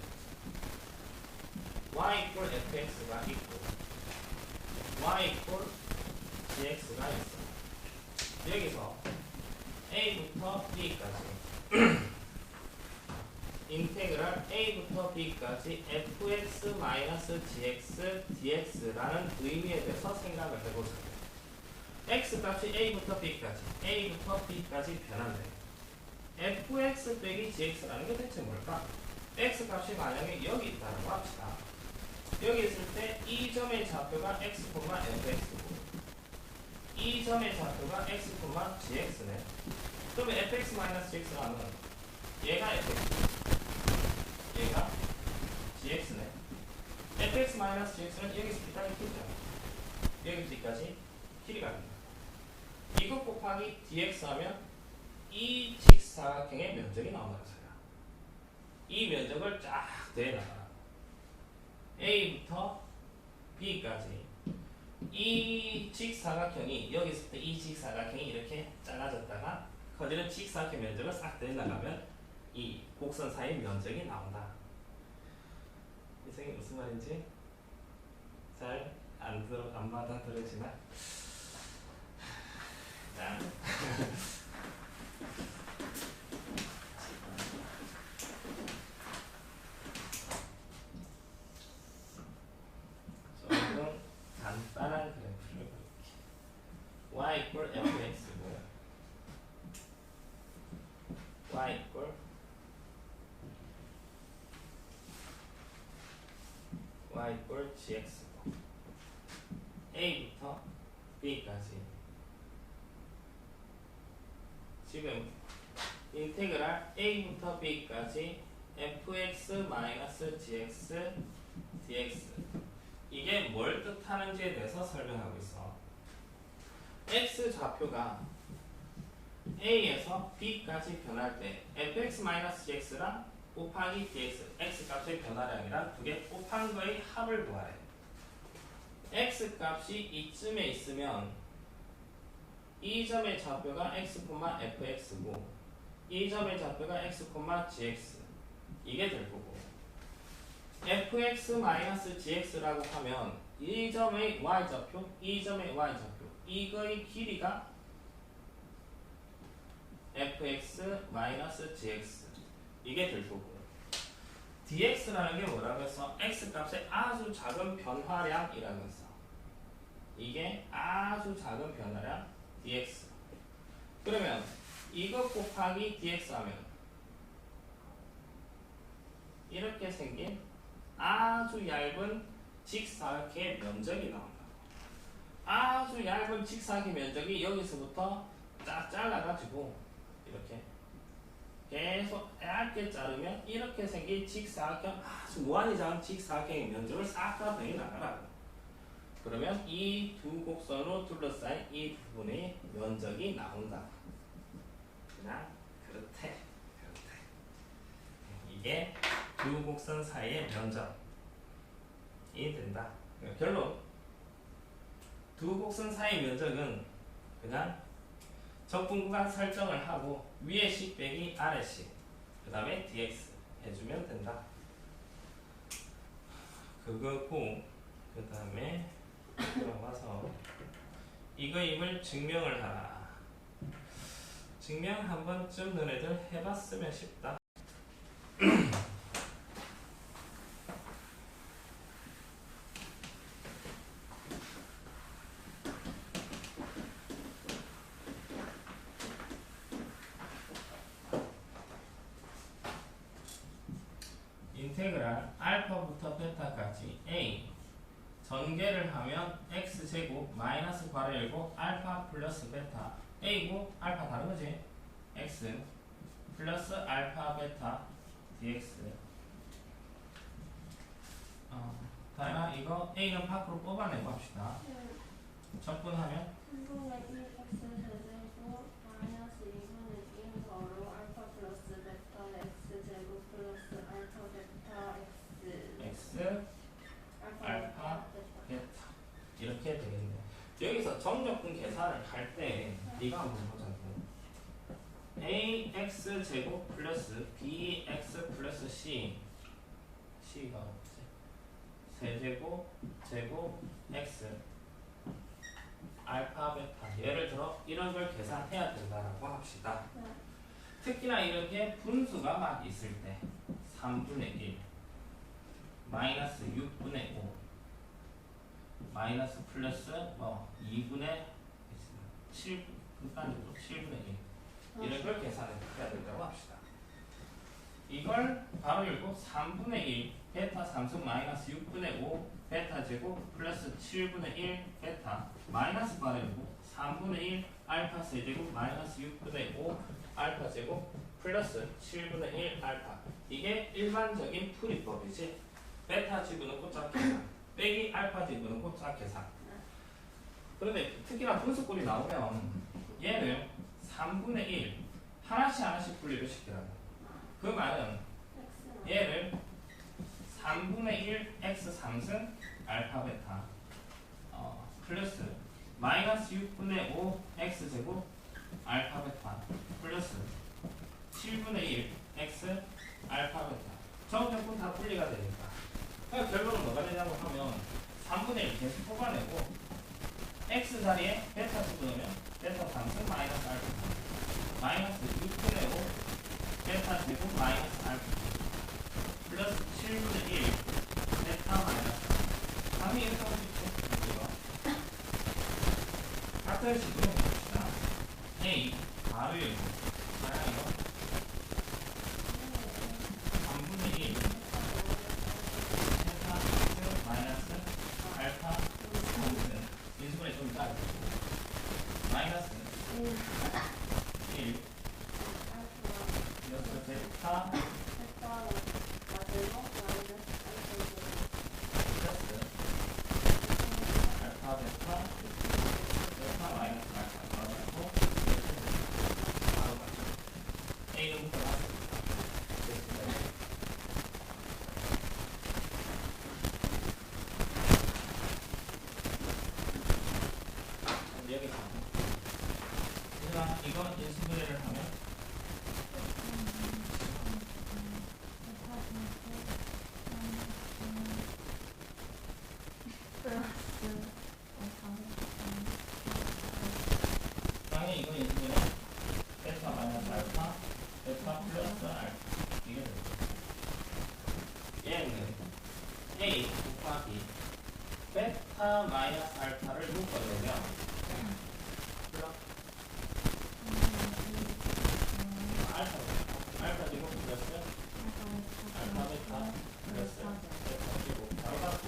y equal fx가 있고 y equal gx가 있어. 여기서 a부터 b까지 인테그랄 a부터 b까지 fx-gx dx라는 의미에 대해서 생각을 해보자. x 값이 a부터 b까지 변한대. fx 빼기 gx라는 게 대체 뭘까? x 값이 만약에 여기 있다고 합시다. 여기 있을 때 이 점의 좌표가 x, fx고 이 점의 좌표가 x, gx네. 그러면 fx-gx를 하면 얘가 fx, 얘가 gx네. fx-gx는 여기서 B까지 길이잖아. 여기서 B까지 길이가 됩니다. 이것 곱하기 dx 하면 이 직사각형의 면적이 나온다는 소리야. 이 면적을 쫙 더해나가라. a부터 b까지 이 직사각형이 여기 있을 때 이 직사각형이 이렇게 잘라졌다가 거기는 직사각형 면적을 싹 더해나가면 이 곡선 사이 면적이 나온다. 이게 무슨 말인지 잘 안 받아들여지나? 자. 조금 간단한 그래프를 볼게. y equal fx고 y equal gx고 a부터 b까지 지금 인테그랄 a부터 b까지 fx-gx dx 이게 뭘 뜻하는지에 대해서 설명하고 있어. x 좌표가 a에서 b까지 변할 때 fx-gx랑 곱하기 dx, x 값의 변화량이랑 두 개 곱한 거의 합을 구하래. x 값이 이쯤에 있으면 이 점의 좌표가 x, fx고 이 점의 좌표가 x, gx 이게 될 거고 fx-gx라고 하면 이 점의 y좌표, 이 점의 y좌표 이거의 길이가 fx-gx 이게 될 거고 dx라는 게 뭐라고 해서 x 값의 아주 작은 변화량이라고 했어. 이게 아주 작은 변화량 dx. 그러면 이거 곱하기 dx 하면 이렇게 생긴 아주 얇은 직사각형의 면적이 나온다. 아주 얇은 직사각형 면적이 여기서부터 쫙 잘라가지고 이렇게 계속 얇게 자르면 이렇게 생긴 직사각형, 아주 무한히 작은 직사각형의 면적을 싹 다 더해 나가라고. 그러면 이 두 곡선으로 둘러싸인 이 부분의 면적이 나온다. 그냥 그렇대. 이게 두 곡선 사이의 면적이 된다. 결론 두 곡선 사이의 면적은 그냥 적분 구간 설정을 하고 위에 식 빼기 아래 식 그 다음에 dx 해주면 된다. 그거고 그 다음에 들어가서 이거 임을 증명을 하라. 증명 한 번쯤 너네들 해봤으면 싶다. 인테그랄 알파부터 베타까지 a 전개를 하면 x제곱 마이너스 괄호 열고 알파 플러스 베타 a고 알파 다른 거지? x 플러스 알파 베타 dx. 다이나 이거 a는 밖으로 뽑아내고 합시다. 적분하면 3분의 1 x 제곱 마이너스 2분의 1 괄호 알파 플러스 베타 x 제곱 플러스 알파 베타 x 알파 베타 이렇게 되겠네. 여기서 정적분 계산을 할 때 이거 한번 보자고. ax 제곱 플러스 bx 플러스 c가 뭐지? 세제곱 제곱 x 알파 베타. 예를 들어 이런 걸 계산해야 된다라고 합시다. 특히나 이렇게 분수가 막 있을 때 3분의 1 마이너스 6분의 5 마이너스 플러스 2분의 7 극단적으로 7분의 1 이런 걸 계산해야 된다고 합시다. 이걸 바로 열고 3분의 1 베타 3승 마이너스 6분의 5 베타 제곱 플러스 7분의 1 베타 마이너스 바로 열고 3분의 1 알파 세제곱 마이너스 6분의 5 알파 제곱 플러스 7분의 1 알파. 이게 일반적인 풀이법이지. 베타 집어넣고 짝 계산 빼기 알파 집어넣고 짝 계산. 그런데 특히나 분수꼴이 나오면 얘를 3분의 1 하나씩 분리를 시키라고. 그 말은 얘를 3분의 1 x 3승 알파 베타 플러스 마이너스 6분의 5 x 제곱 알파 베타 플러스 7분의 1 x 알파 베타. 정적분 다 분리가 되니까. 그러니까 결론은 뭐가 되냐고 하면 3분의 1 계속 뽑아내고 x 자리에 베타 집어넣으면 베타 3승 마이너스 알파 마이너스 6분의 5 베타 제곱 마이너스 알파 플러스 7분의 1 베타 마이너스 감이 이렇게 할 수 있죠. 이거 같은 식으로 봅시다. a 바로 열고 이거 3분의 1 베타 x 마이너스 알파 3는 인수분해 좀 이따 마이너스 1 이어서 베타 플러스 알파 베타 베타 마이너스 알파 나오고 바로 맞죠. a는 묶어놨습니다. 됐습니다. 여기서 우리가 이거 인수분해를 하면 당연히 이거 인수분해 베타 마이너스 알파 베타 플러스 알파 이게 되죠. 얘는 a 곱하기 베타 마이너스 알파를 묶어내면 알파 제곱 플러스 알파 베타 플러스 베타 제곱 바로 갖고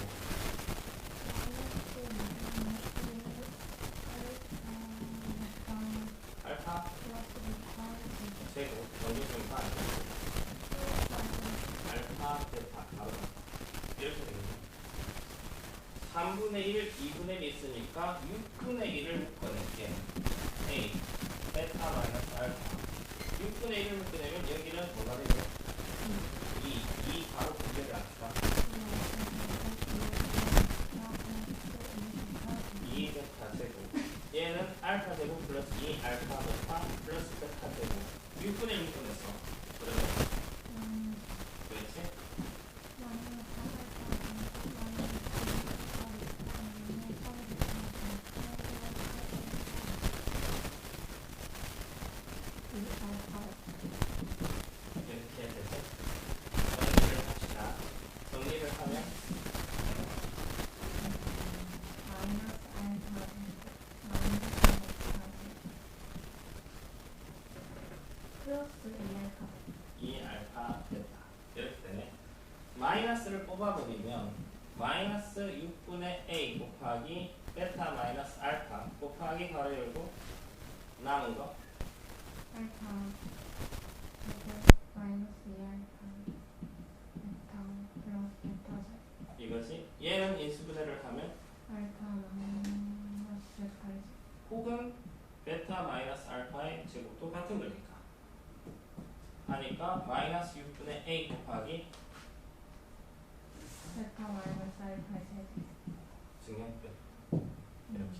알파 제곱 여기 좀 봐. 알파 베타 바로 이렇게 되겠죠. 3분의 1, 2분의 1 있으니까 6분의 1을 묶어낼게. a 베타 마이너스 알파 6분의 1을 묶어내면 여기는 뭐가 되죠? 2 바로 분배를 합시다. 2 베타 제곱 얘는 알파 제곱 플러스 2 알파 베타 플러스 베타 제곱 6분의 1 묶어냈어. 그러면 그렇지? 뽑아버리면 마이너스 6분의 a 곱하기 베타 마이너스 알파 곱하기 가로 열고 남은 거 알파 마이너스 2알파 베타 플러스 베타 제곱 이거지. 얘는 인수분해를 하면 알파 마이너스 베타지 혹은 베타 마이너스 알파의 제곱도 같은 거니까 하니까 마이너스 6분의 a 곱하기 베타 마이너스 알파의 제곱 증명끝 이렇게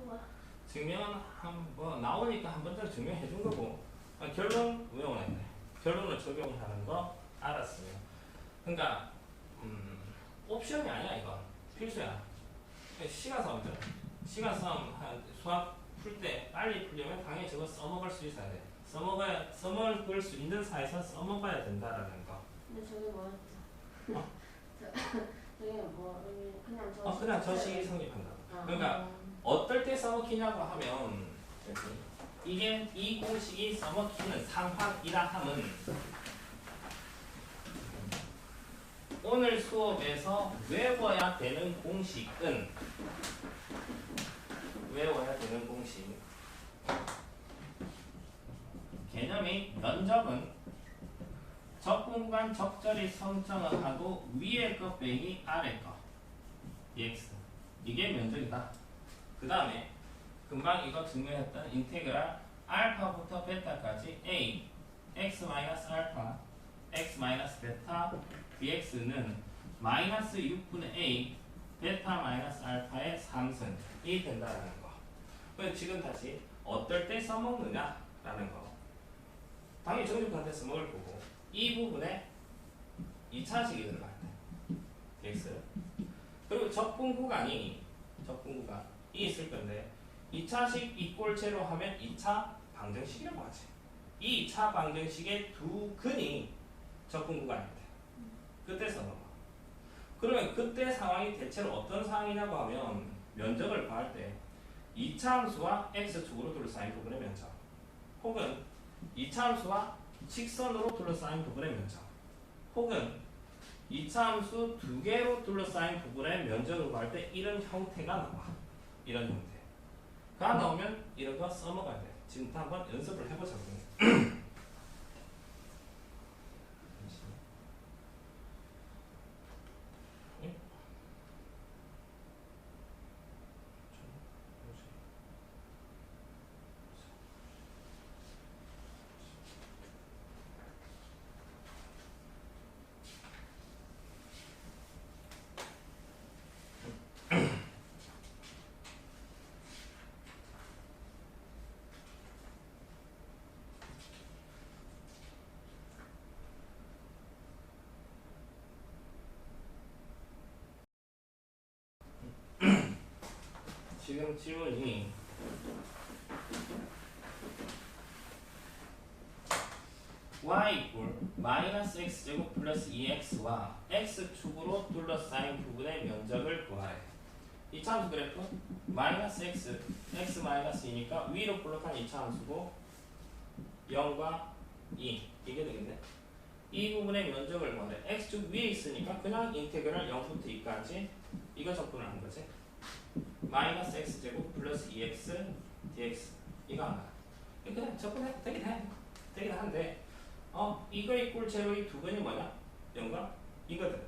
우와. 증명은 한번 나오니까 한 번 더 증명해 준 거고 결론 외워놔야 돼. 결론을 적용하는 거 알았어요. 그러니까 옵션이 아니야 이건 필수야. 시간 싸움이잖아. 시간 싸움 수학 풀 때 빨리 풀려면 당연히 저거 써먹을 수 있어야 돼. 써먹을 수 있는 사에서 써먹어야 된다라는 거. 근데 저게 뭐였죠? 어? 저게 뭐 그냥 저 그냥 저식이 성립한다. 아. 그러니까 어떨 때 써먹히냐고 하면 이게 이 공식이 써먹히는 상황이라 함은 오늘 수업에서 외워야 되는 공식은 개념이 면적은 적분간 적절히 성정을 하고 위에 거 빼기 아래 거 dx 이게 면적이다. 그 다음에 금방 이거 증명했던 인테그랄 알파부터 베타까지 a x 마이너스 알파 x 마이너스 베타 dx는 마이너스 6분의 a 베타 마이너스 알파의 3승이 된다는 거. 그럼 지금 다시 어떨 때 써먹느냐라는 거. 당연히 정직한테 써먹을 거고 이 부분에 2차식이 들어갈 때 dx 그리고 적분 구간이 있을 건데 2차식 이꼴제로 하면 2차 방정식이라고 하지. 이 2차 방정식의 두 근이 적분 구간입니다. 그때 써먹어. 그러면 그때 상황이 대체로 어떤 상황이냐고 하면 면적을 구할 때 2차 함수와 x축으로 둘러싸인 부분의 면적 혹은 2차 함수와 직선으로 둘러싸인 부분의 면적 혹은 2차 함수 두 개로 둘러싸인 부분의 면적을 구할 때 이런 형태가 나와. 이런 형태가 나오면 이런 거 써먹어야 돼. 지금부터 한번 연습을 해보자고요. 지금 질문이 y 이꼴 마이너스 x제곱 플러스 2x와 x축으로 둘러싸인 부분의 면적을 구하래. 이 차함수 그래프 마이너스 x 마이너스 2니까 위로 볼록한 이 차함수고 0과 2 이게 되겠네. 이 부분의 면적을 구하래. x축 위에 있으니까 그냥 인테그랄 0부터 2까지 이거 적분을 한 거지. 마이너스 x제곱 플러스 2x dx 이거 하나 그냥 적분해 되긴 한데 이거 이꼴 제로의 두 근이 뭐냐? 0과 이거든.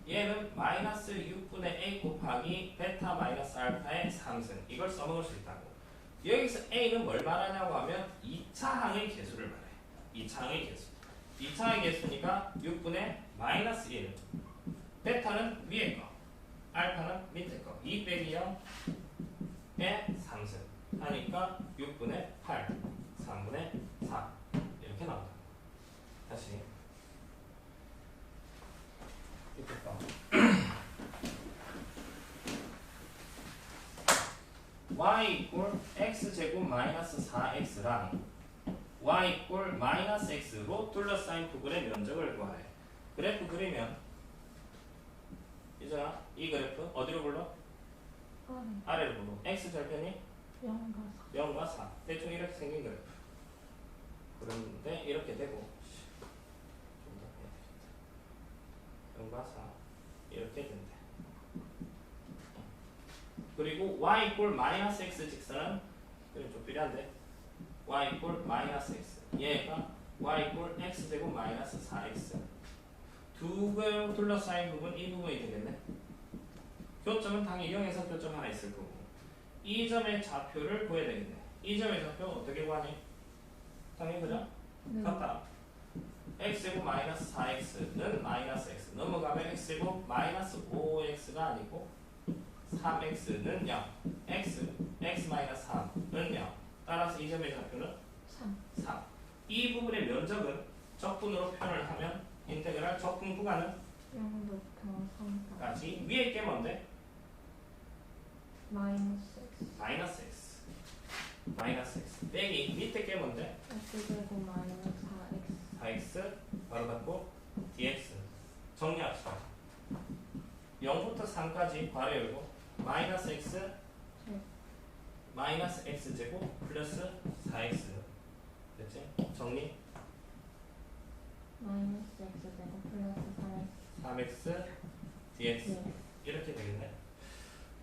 얘는 마이너스 6분의 a 곱하기 베타 마이너스 알파의 3승 이걸 써먹을 수 있다고. 여기서 a는 뭘 말하냐고 하면 2차항의 개수를 말해. 2차항의 개수 2차항의 개수니까 6분의 마이너스 1 베타는 위에 거 알파는 밑에 거 2 빼기 0의 3승 하니까 6분의 8 3분의 4 이렇게 나온다. 다시 이렇게 봐. y 이꼴 x제곱 마이너스 4x랑 y 이꼴 마이너스 x로 둘러싸인 부분의 면적을 구하래. 그래프 그리면 이잖아. 이 그래프 어디로 불러? 아래로 불러. x 절편이 0과 4 대충 이렇게 생긴 그래프. 그런데 이렇게 되고 0과 4 y 이꼴 마이너스 x 직선은 그림 좀 필요한데 y 이꼴 마이너스 x 얘가 y 이꼴 x제곱 마이너스 4x 두 개로 둘러싸인 부분 이 부분이 되겠네. 교점은 당연히 0에서 교점 하나 있을 거고 이 점의 좌표를 구해야 되겠네. 이 점의 좌표 어떻게 구하니? 당연히 그죠? 같다. x제곱 마이너스 4x는 마이너스 x 넘어가면 x제곱 마이너스 5x가 아니고 3x는 0 x 마이너스 3은 0 따라서 이 점의 좌표는 3 이 부분의 면적은 적분으로 표현을 하면 인테그랄 적분 구간은 0부터 3까지 까지 위에 게 뭔데? 마이너스 x 마이너스 x 빼기 밑에 게 뭔데? x제곱 마이너스 4x 4x 바로 닫고 dx 정리합시다. 0부터 3까지 괄호 열고 마이너스 x 네. 마이너스 x제곱 플러스 4x 됐지? 정리 마이너스 x제곱 플러스 4x 3x dx 네. 이렇게 되겠네.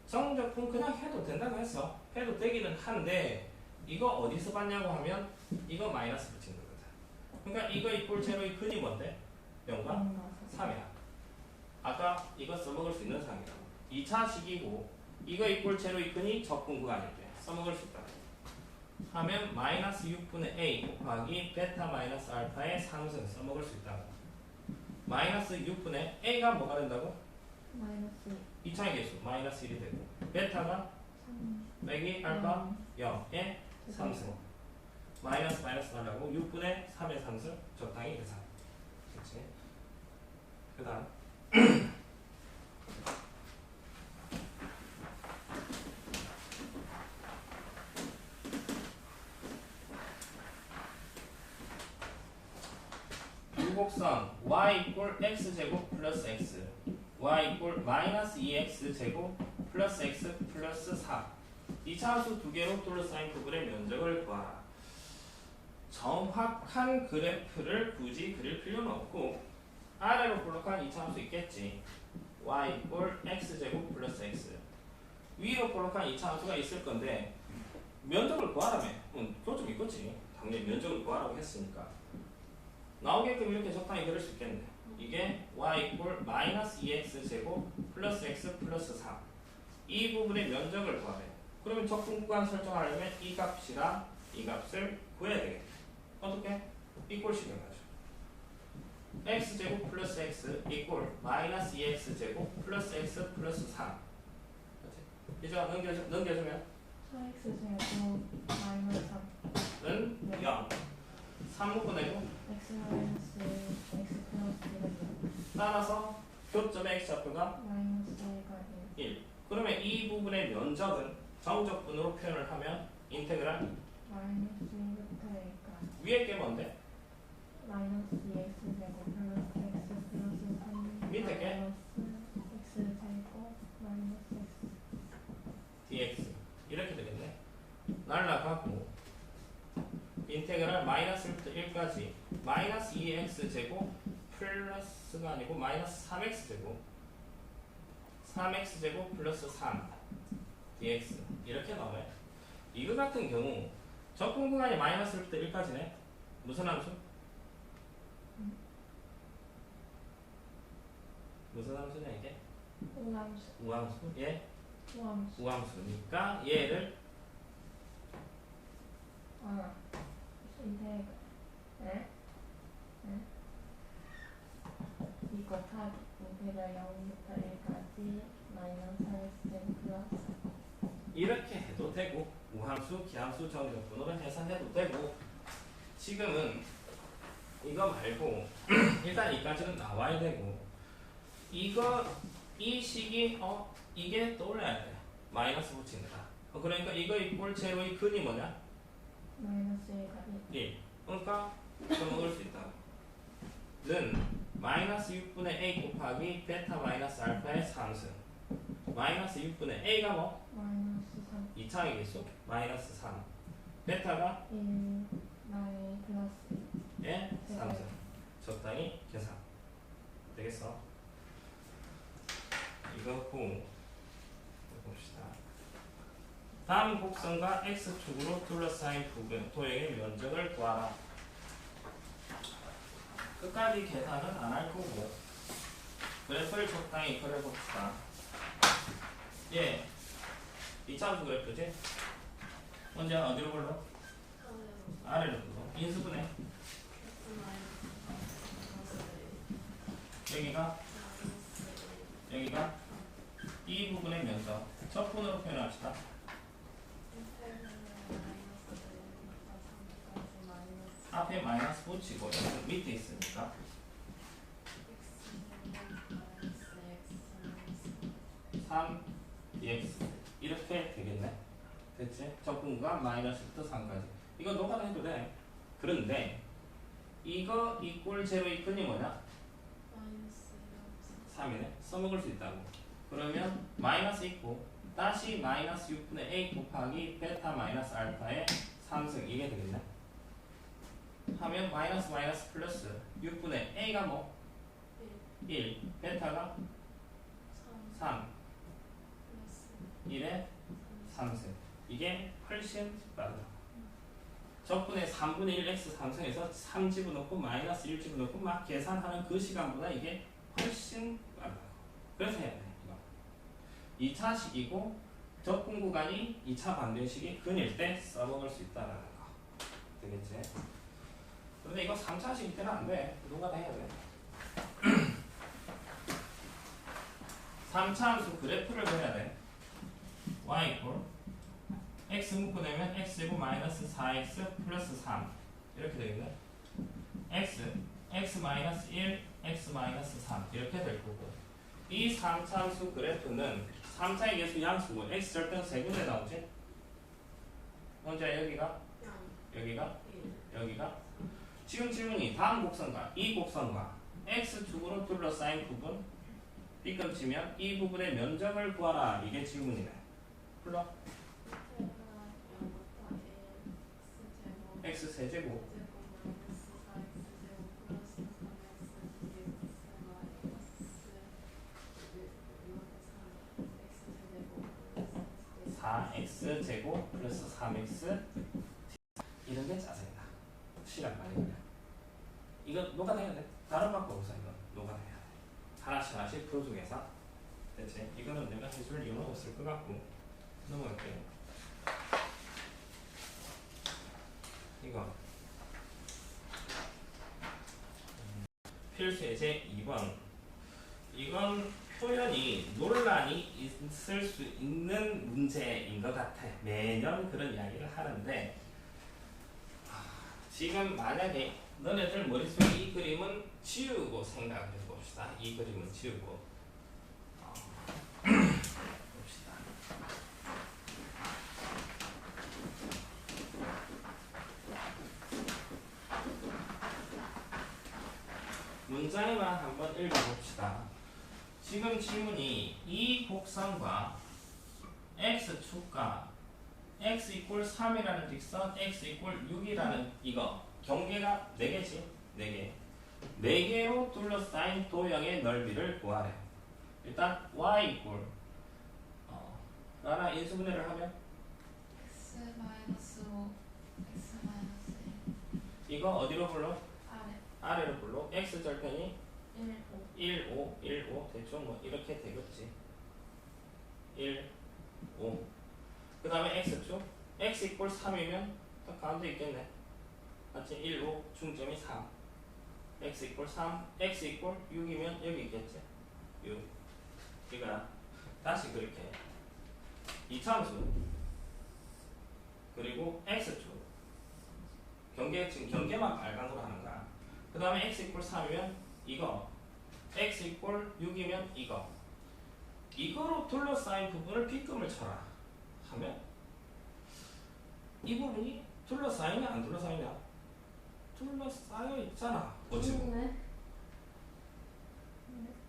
정적분 그냥 해도 된다고 했어. 해도 되기는 한데 이거 어디서 봤냐고 하면 이거 마이너스 붙인 거거든. 그러니까 이거 이꼴 제로의 근이 뭔데? 0과 3이야. 아까 이거 써먹을 수 있는 상이라고. 2차 식이고 이거 이꼴 제로의 근이 적분 구간인데 써먹을 수 있다. 하면 마이너스 6분의 a 곱하기 베타 마이너스 알파의 상승 써먹을 수 있다고. 마이너스 6분의 a가 뭐가 된다고? 마이너스 2차의 개수 마이너스 1이 되고 베타가 3 빼기 알파 0의 상승 마이너스 마이너스 하려고 6분의 3의 상승 적당히 계산. 그렇지? 그 다음 유곡선 y 이꼴 x제곱 플러스 x y 이꼴 마이너스 2x제곱 플러스 x 플러스 4 이차함수 두 개로 둘러싸인 부분의 면적을 구하라. 정확한 그래프를 굳이 그릴 필요는 없고 아래로 볼록한 이차함수 있겠지. y 이꼴 x제곱 플러스 x 위로 볼록한 이차함수가 있을 건데 면적을 구하라며. 교점 있겠지. 당연히 면적을 구하라고 했으니까 나오게끔 이렇게 적당히 그릴 수 있겠네. 이게 y 이꼴 마이너스 2x제곱 플러스 x 플러스 3 이 부분의 면적을 구하래. 그러면 적분 구간 설정하려면 이 값이랑 이 값을 구해야 되겠네. 어떻게? 이꼴식을 가죠. x제곱 플러스 x 이꼴 마이너스 2x제곱 플러스 x 플러스 3 이제 넘겨주면 4x제곱 마이너스 는 0 3 묶어내고 3 x 마이너스 x 플러스 1 따라서 교점의 x좌표가 마이너스 1가 1 그러면 이 부분의 면적은 정적분으로 표현을 하면 인테그랄 마이너스 1부터 1까지 위에 게 뭔데? 마이너스 2x제곱 플러스 x 플러스 3 밑에 게? 마이너스 x제곱 마이너스 x dx 이렇게 되겠네. 날라가고 인테그랄 마이너스 1부터 1까지 마이너스 2x제곱 플러스가 아니고 마이너스 3x제곱 3x제곱 플러스 3 dx 이렇게 나와요. 이거 같은 경우 적분 구간이 마이너스 1부터 1까지네. 무슨 함수? 무슨 함수냐 이게? 우함수 우함수? 예? 우함수 우함수니까 얘를 인테그 네? 이거 다 인테그랄 0부터 1까지 마이너스 4x 플러스 이렇게 해도 되고 우함수, 기함수, 정적분으로 계산해도 되고 지금은 이거 말고 일단 이까지는 나와야 되고 이 식이 이게 떠올라야 돼. 마이너스 붙인다. 그러니까 이거 이꼴 제로의 근이 뭐냐? 마이너스 1가 1. 그러니까 써먹을 수 있다. 는 마이너스 6분의 a 곱하기 베타 마이너스 알파의 상승 마이너스 6분의 a가 뭐? 마이너스 3 2차의 개수 마이너스 3 베타가 1 마이 플러스 의 상승 적당히 계산 되겠어? 이거 봅시다. 다음 곡선과 x축으로 둘러싸인 부분 도형의 면적을 구하라. 끝까지 계산은 안 할 거고 그래프를 적당히 그려봅시다. 예, 이차함수 그래프지? 먼저 어디로 불러? 아래로 불러. 인수분해. 여기가 이 부분의 면적 적분으로 표현합시다. 앞에 마이너스 붙이고 밑에 있으니까 3dx 이렇게 되겠네. 됐지? 적분과 마이너스부터 3까지 이거 녹아내도 돼. 그런데 이거 이꼴 제로 이퀄이 뭐냐? 3이네. 써먹을 수 있다고. 그러면 마이너스 있고 다시 마이너스 6분의 a 곱하기 베타 마이너스 알파의 3승 이게 되겠네. 하면 마이너스 마이너스 플러스 6분의 a가 뭐? 1 베타가 3 1의 3승 이게 훨씬 빠르다. 적분의 3분의 1 x 3승에서 3 집어넣고 마이너스 1 집어넣고 막 계산하는 그 시간보다 이게 훨씬 빠르다. 그래서 해야 돼. 이거 2차식이고 적분 구간이 2차 반대식이 근일 때 써먹을 수 있다는 거 되겠지? 근데 이거 3차식일 때는 안 돼. 누가 다 해야 돼. 3차 함수 그래프를 그려야 돼. y 이퀄 x 묶어내면 x제곱 마이너스 4x 플러스 3 이렇게 되겠네. x 마이너스 1 x 마이너스 3 이렇게 될 거고 이 3차 함수 그래프는 3차의 계수 양수고 x 절대는 세 군데 나오지? 먼저 여기가 지금 질문이 다음 곡선과 이 곡선과 x축으로 둘러싸인 부분 삐끔치면 이 부분의 면적을 구하라. 이게 질문이네. 불러. x 세제곱 x 제곱 플러스 3x 이런 게 짜증나. 시간 많이 걸려. 이거 녹아내야 돼. 다른 방법 없어. 이거 녹아내야 돼. 하나씩 풀어주면서 됐지? 이거는 내가 해줄 이유는 없을 것 같고 넘어갈게요. 이거 필수 예제 2번. 이건 표현이 논란이 있을 수 있는 문제인 것 같아. 매년 그런 이야기를 하는데 지금 만약에 너네들 머릿속에 이 그림은 지우고 생각을 해봅시다. 이 그림은 지우고 봅시다. 문장만 한번 읽어봅시다. 지금 질문이 이 곡선과 x축과 x 이퀄 3이라는 직선, x 이퀄 6이라는 이거 경계가 4개지? 4개. 4개로 둘러싸인 도형의 넓이를 구하래. 일단 y 이퀄 라나 인수분해를 하면 x 마이너스 5 x 마이너스 1 이거 어디로 불러? 아래 아래로 불러. x 절편이 1 5 1, 5 대충 뭐 이렇게 되겠지. 1, 5. 그 다음에 x축 x 이퀄 3이면 딱 가운데 있겠네. 맞지? 1, 5 중점이 3 x 이퀄 3 x 이퀄 6이면 여기 있겠지. 6 이거야. 다시 그렇게 2차함수 그리고 x축 지금 경계만 빨간으로 하는 거야. 그 다음에 x 이퀄 3이면 이거 x 이퀄 6이면 이거로 둘러싸인 부분을 빗금을 쳐라 하면 이 부분이 둘러싸이냐 안 둘러싸이냐? 둘러싸여 있잖아.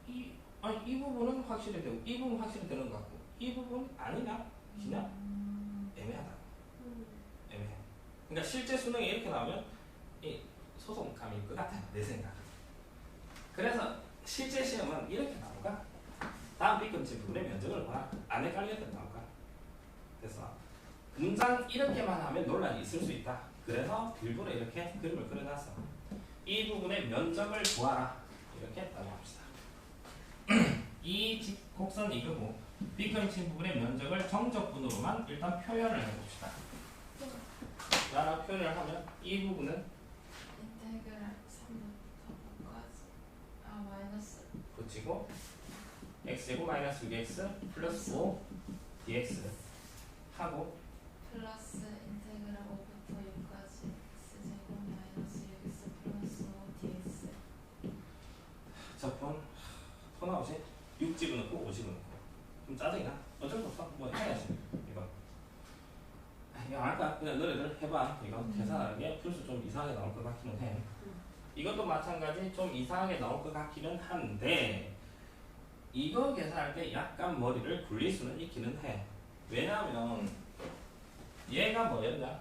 이 부분은 확실히 되고 이 부분 확실히 되는 것 같고 이 부분 아니냐? 그냥 애매하다. 애매해. 그러니까 실제 수능에 이렇게 나오면 이 소송감일 것 같아. 내 생각. 그래서 실제 시험은 이렇게 나오가 다음 빗금치 부분의 면적을 봐. 안 헷갈려야 나오가. 그래서 당장 이렇게만 하면 논란이 있을 수 있다. 그래서 일부러 이렇게 그림을 그려놨어. 이 부분의 면적을 구하라. 이렇게 했다고 합시다. 이 곡선 이거고 빗그림친 부분의 면적을 정적분으로만 일단 표현을 해봅시다. 나라 표현을 하면 이 부분은 인테그랄 3부터 5까지 마이너스 붙이고 x제곱 마이너스 6x 플러스 5 dx 하고 플러스 인테그랄 5부터 6까지 x제곱 마이너스 6x 플러스 5 dx 적분 더 나오지? 6 집어넣고 5 집어넣고 좀 짜증이나? 어쩔 수 없어. 뭐 해야지 이거. 이거 아까 그냥 너네들 해봐. 이거 계산하는 게 풀수 좀 이상하게 나올 것 같기는 해. 이것도 마찬가지 좀 이상하게 나올 것 같기는 한데 이거 계산할 때 약간 머리를 굴릴 수는 있기는 해. 왜냐하면 얘가 뭐였냐?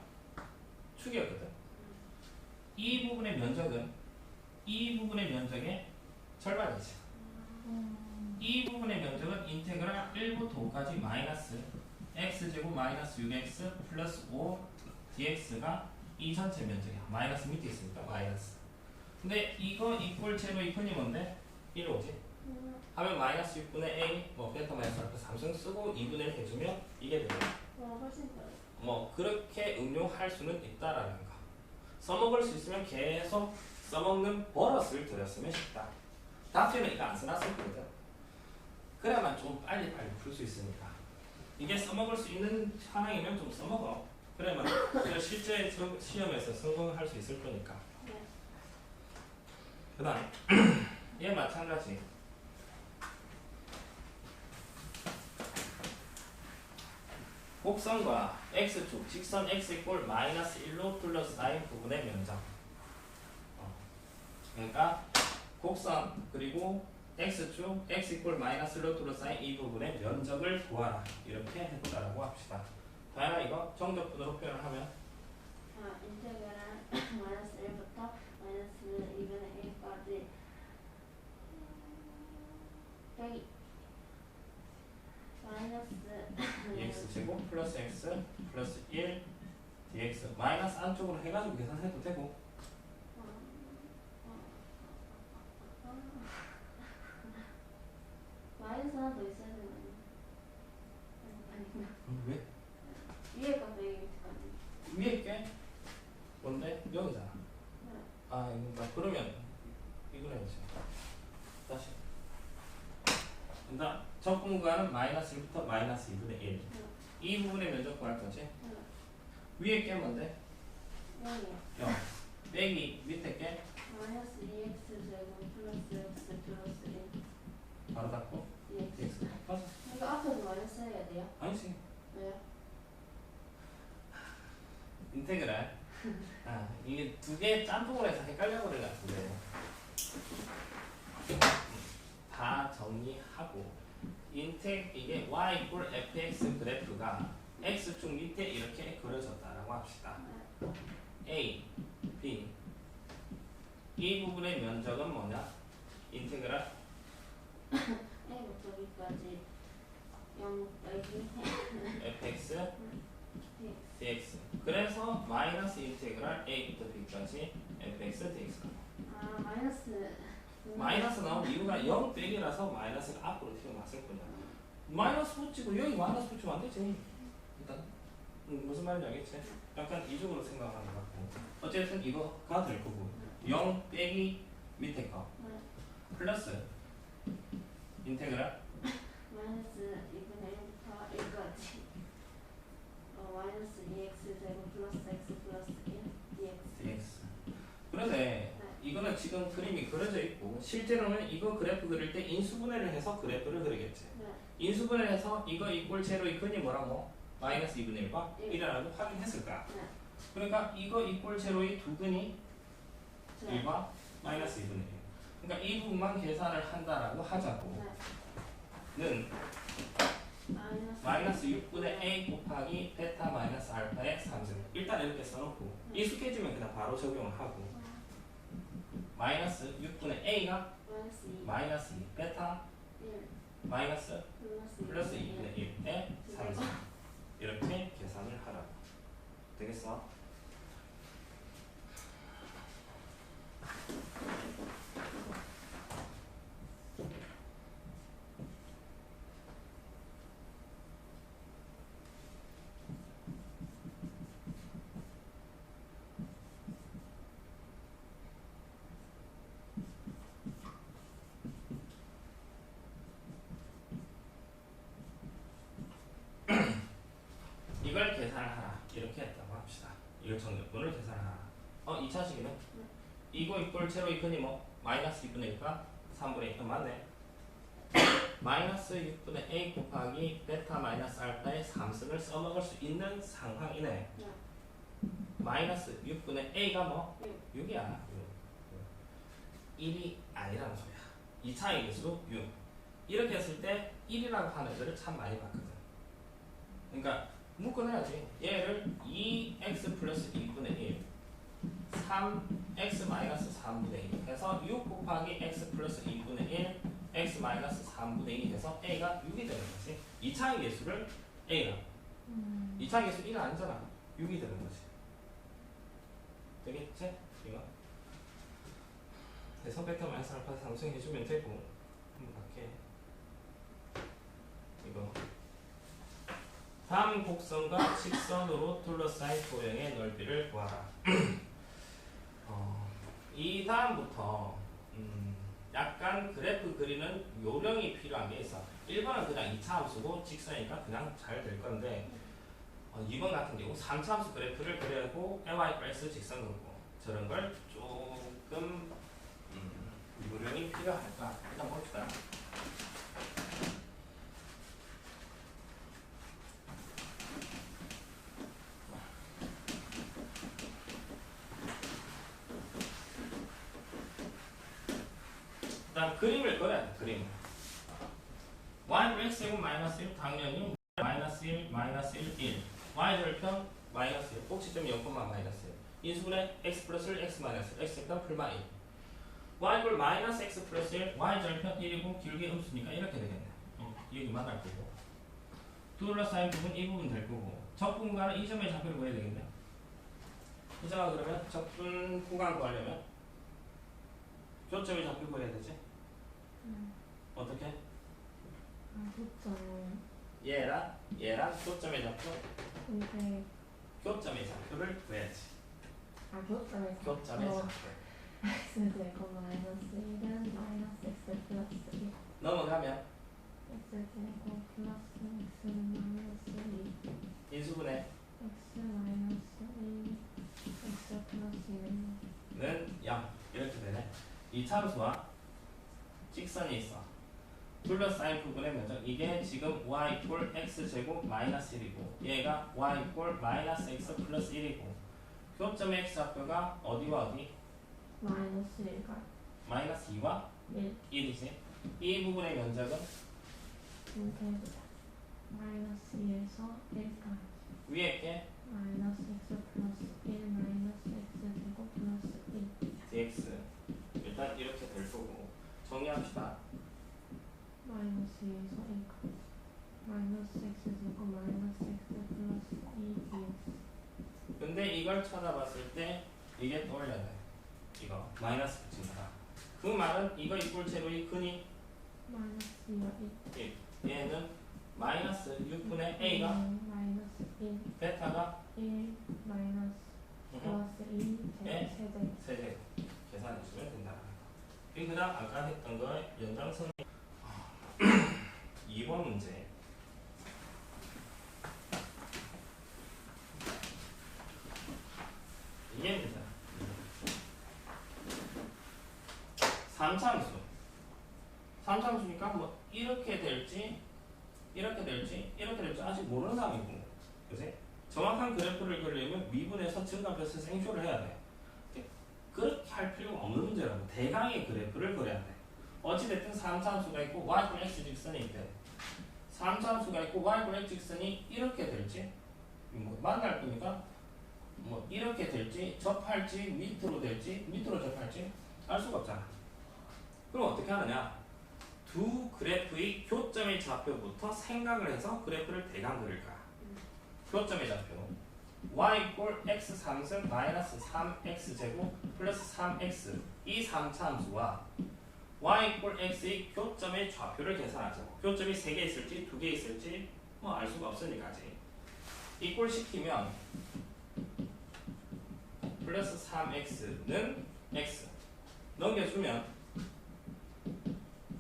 축이었거든. 이 부분의 면적은 이 부분의 면적의 절반이지. 이 부분의 면적은 인테그랄 1부터 5까지 마이너스 x제곱 마이너스 6x 플러스 5 dx가 이 전체 면적이야. 마이너스 밑에 있으니까 마이너스. 근데 이거 이꼴 제로 이큰이 뭔데? 1 오지? 하면 마이너스 6분의 a 뭐 베타 마이너스 알파 3승 쓰고 2분의 1 해주면 이게 돼요. 훨씬 빠르. 뭐 그렇게 응용할 수는 있다라는 거. 써먹을 수 있으면 계속 써먹는 버릇을 들였으면 싶다. 다음 주에는 이거 안 써놨을 거거든. 그래야만 좀 빨리빨리 풀 수 있으니까. 이게 써먹을 수 있는 상황이면 좀 써먹어. 그래야만 실제 시험에서 성공할 수 있을 거니까. 네. 그 다음 얘 마찬가지. 곡선과 x축, 직선 x 이꼴 마이너스 1로 둘러싸인 부분의 면적. 그러니까 곡선 그리고 x축, x 이꼴 마이너스 1로 둘러싸인 이 부분의 면적을 구하라. 이렇게 했다라고 합시다. 다양한 이거 정적분으로 표현을 하면 인테그랄 마이너스 1부터 마이너스 2분의 1까지 빼기 마이너스 x제곱 플러스 x 플러스 1 dx 마이너스 안쪽으로 해가지고 계산해도 되고 마이너스 하나 더 있어야 되는 거 아니야? 아니구나. 왜? 위에 거 빼기 밑에 거 아니야? 위에 게 뭔데? 여기잖아. 아 이거 그러면 이걸 해야지. 다시 그러니까 적분 구간은 마이너스 1부터 마이너스 2분의 1. 이 부분의 면적 구할 거지? 위에 게 뭔데? 0이요. 0. 빼기 밑에 게 마이너스 2x 제곱 플러스 x 플러스 1 바로 닫고 dx. dx. 맞아. 이거 앞에도 마이너스 해야 돼요? 아니지. 왜요? 인테그랄. 아 이게 두 개 짬뽕을 해서 헷갈려 버릴 것 같은데. 다 정리하고 이게 y 이꼴 fx 그래프가 x축 밑에 이렇게 그려졌다라고 합시다. a, b 이 부분의 면적은 뭐냐? 인테그랄 A부터 B까지 0 빼기 fx dx 그래서 마이너스 인테그랄 a부터 b까지 fx dx 마이너스 나온 이유가 0 빼기라서 마이너스가 앞으로 튀어나왔을 거냐. 마이너스 붙이고 여기 마이너스 붙이면 안 되지. 일단 무슨 말인지 알겠지? 약간 이쪽으로 생각하는 것 같고 어쨌든 이거가 될 거고 0 빼기 밑에 거 플러스 인테그랄 마이너스 2분의 1부터 1까지 마이너스 2x 제곱 플러스 x 플러스 1 dx. dx 그런데 이거는 지금 그림이 그려져 있고 실제로는 이거 그래프 그릴 때 인수분해를 해서 그래프를 그리겠지. 인수분해를 해서 이거 이꼴 제로의 근이 뭐라고? 마이너스 2분의 1과 1이라고 확인했을 거야. 그러니까 이거 이꼴 제로의 두 근이 1과 마이너스 2분의 1. 그러니까 이 부분만 계산을 한다라고 하자고. 는 마이너스 6분의 a 곱하기 베타 마이너스 알파의 3승. 일단 이렇게 써놓고 익숙해지면 그냥 바로 적용을 하고 마이너스 6분의 a가 마이너스 2 베타 1 마이너스 플러스 2분의 1의 3승 이렇게 계산을 하라고. 되겠어? 이걸 계산을 하라. 이렇게 했다고 합시다. 이걸 정렬분을 계산하라. 2차식이네. 이거 이꼴 제로의 근이 뭐? 마이너스 2분의 1과 3분의 1. 맞네. 마이너스 6분의 a 곱하기 베타 마이너스 알파의 3승을 써먹을 수 있는 상황이네. 마이너스 6분의 a가 뭐? 6이야. 1이 아니라는 소리야. 2차의 개수 6. 이렇게 했을 때 1이라고 하는 애들을 참 많이 봤거든. 그러니까 묶어내야지. 얘를 2x 플러스 2분의 1 3x 마이너스 3분의 2 해서 6 곱하기 x 플러스 2분의 1 x 마이너스 3분의 2 해서 a가 6이 되는 거지. 2차의 개수를 a라. 2차의 개수 1은 아니잖아. 6이 되는 거지. 되겠지? 이거 해서 베타 마이너스 알파 상승해주면 되고. 한번 갈게. 이거 다음 곡선과 직선으로 둘러싸인 도형의 넓이를 구하라. 이 다음부터 약간 그래프 그리는 요령이 필요한 게 있어. 1번은 그냥 2차 함수고 직선이니까 그냥 잘 될 건데 2번 같은 경우 3차 함수 그래프를 그려고 y 플러스 직선 그리고 저런 걸 조금 요령이 필요할까? 일단 봅시다. 일단 그림을 그려야 돼. 그림을. y를 x제곱 마이너스 1 당연히 마이너스 1 마이너스 1 1 y절편 마이너스 1 꼭지점 0, 마이너스 1 인수분해 x 플러스 1 x 마이너스 1 x절편 풀마 1 y를 마이너스 x 플러스 1 y절편 1이고 길게 음수니까 이렇게 되겠네. 여기만 할 거고 둘러싸인 부분 이 부분 될 거고 적분과는 이 점의 좌표를 구해야 되겠네. 이 점은 그러면 적분 구간 구하려면 교점의 좌표 구해야 되지? 어떻게? 얘랑 교점의 좌표? 교점의 좌표를 구해야지. 교점의 좌표. x제곱 마이너스 1은 마이너스 x 플러스 1 넘어가면 x제곱 플러스 x는 마이너스 2 인수분해 x 마이너스 1 x 플러스 1는 0 이렇게 되네. 이 참수와 직선이 있어. 둘러싸인 부분의 면적 이게 지금 y 이꼴 x제곱 마이너스 1이고 얘가 y 이꼴 마이너스 x 플러스 1이고 교점의 x 좌표가 어디와 어디? 마이너스 1과 마이너스 2와 1 1이지. 이 부분의 면적은 인테그랄 마이너스 2에서 1까지 위에 게 마이너스 x 플러스 1 마이너스 x제곱 플러스 1 dx 일단 이렇게 될 거고 정리합시다. 마이너스 2에서 1까지 마이너스 x제곱 마이너스 x 플러스 2 dx 근데 이걸 찾아봤을 때 이게 떠올려야 돼. 이거 마이너스 붙인다. 그 말은 이거 이꼴 제로의 근이 마이너스 2와 1 얘는 마이너스 6분의 a가 마이너스 1 베타가 1 마이너스 플러스 2 네. 세제 세제 계산해 주면 된다. 그 다음 아까 했던 거 연장선 2번 문제. 이게 문제다. 3참수. 3참수니까 뭐 이렇게 될지 이렇게 될지 이렇게 될지 아직 모르는 상황이고, 그치? 정확한 그래프를 그리려면 미분에서 증가표에서 생쇼를 해야 돼. 그렇게 할 필요가 없는 문제라고. 대강의 그래프를 그려야 돼. 어찌됐든 3참수가 있고 y꼴 x 직선이 있대. 3참수가 있고 y꼴 x 직선이 이렇게 될지 뭐 만날 거니까 뭐 이렇게 될지 접할지 밑으로 될지 밑으로 접할지 알 수가 없잖아. 그럼 어떻게 하느냐? 두 그래프의 교점의 좌표부터 생각을 해서 그래프를 대강 그릴 거야. 교점의 좌표 y 이꼴 x 상승 마이너스 3x 제곱 플러스 3x 이 3차 함수와 y 이꼴 x의 교점의 좌표를 계산하자. 교점이 3개 있을지 2개 있을지 뭐 알 수가 없으니까 아직. 이꼴 시키면 플러스 3x는 x 넘겨주면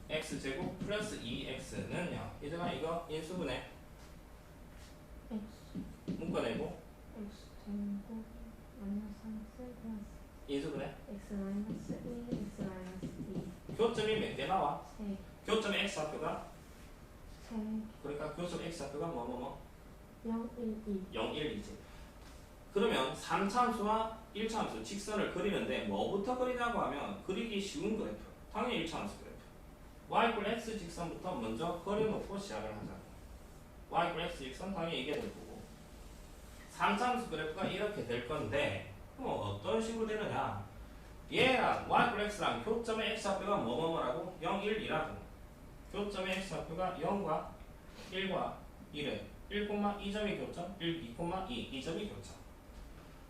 x제곱 플러스 2x는요. 이제가 이거 인수분해 x 묶어내고 x 제곱 마이너스 3x 플러스 인수분해 x 마이너스 1 x 마이너스 2 교점이 몇 개 나와? 3 교점의 x 좌표가 3 그러니까 교점 x 좌표가 뭐뭐뭐 0 1 2 0, 1, 2지. 그러면 3차 함수와 1차 함수 직선을 그리는데 뭐부터 그리냐고 하면 그리기 쉬운 그래프. 당연히 1차 함수 그래프. y 이퀄 x 직선부터 먼저 그려놓고 시작을 하자. y 이퀄 x 직선 당연히 이게 될 거고 3차 함수 그래프가 이렇게 될 건데 그럼 어떤 식으로 되느냐. 얘랑 y 이퀄 x랑 교점의 x 좌표가 뭐뭐뭐라고? 0, 1, 2라고. 교점의 x 좌표가 0과 1과 1에 1,2점이 교점, 1, 2,2 이 점이 교점.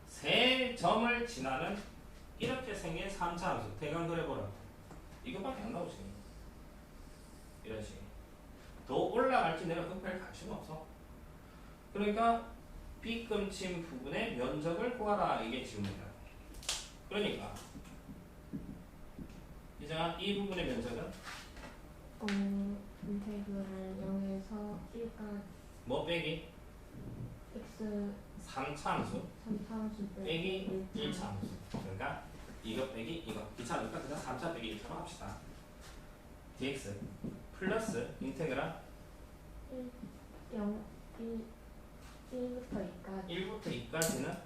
세 점을 지나는 이렇게 생긴 3차 함수 대강 그려보라고. 이거밖에 안 나오지. 이런 식. 더 올라갈지 내가 급할 관심 없어. 그러니까 빗금친 부분의 면적을 구하라 이게 질문이야. 그러니까 이제 이 부분의 면적은 인테그랄 0에서 1까지 뭐 빼기? x 3차 함수 3차함수 빼기 1차 함수. 그러니까 이거 빼기 이거 귀찮으니까 그냥 3차 빼기 1차로 합시다. dx 플러스 인테그랄 0 1부터 2까지 1부터 2까지는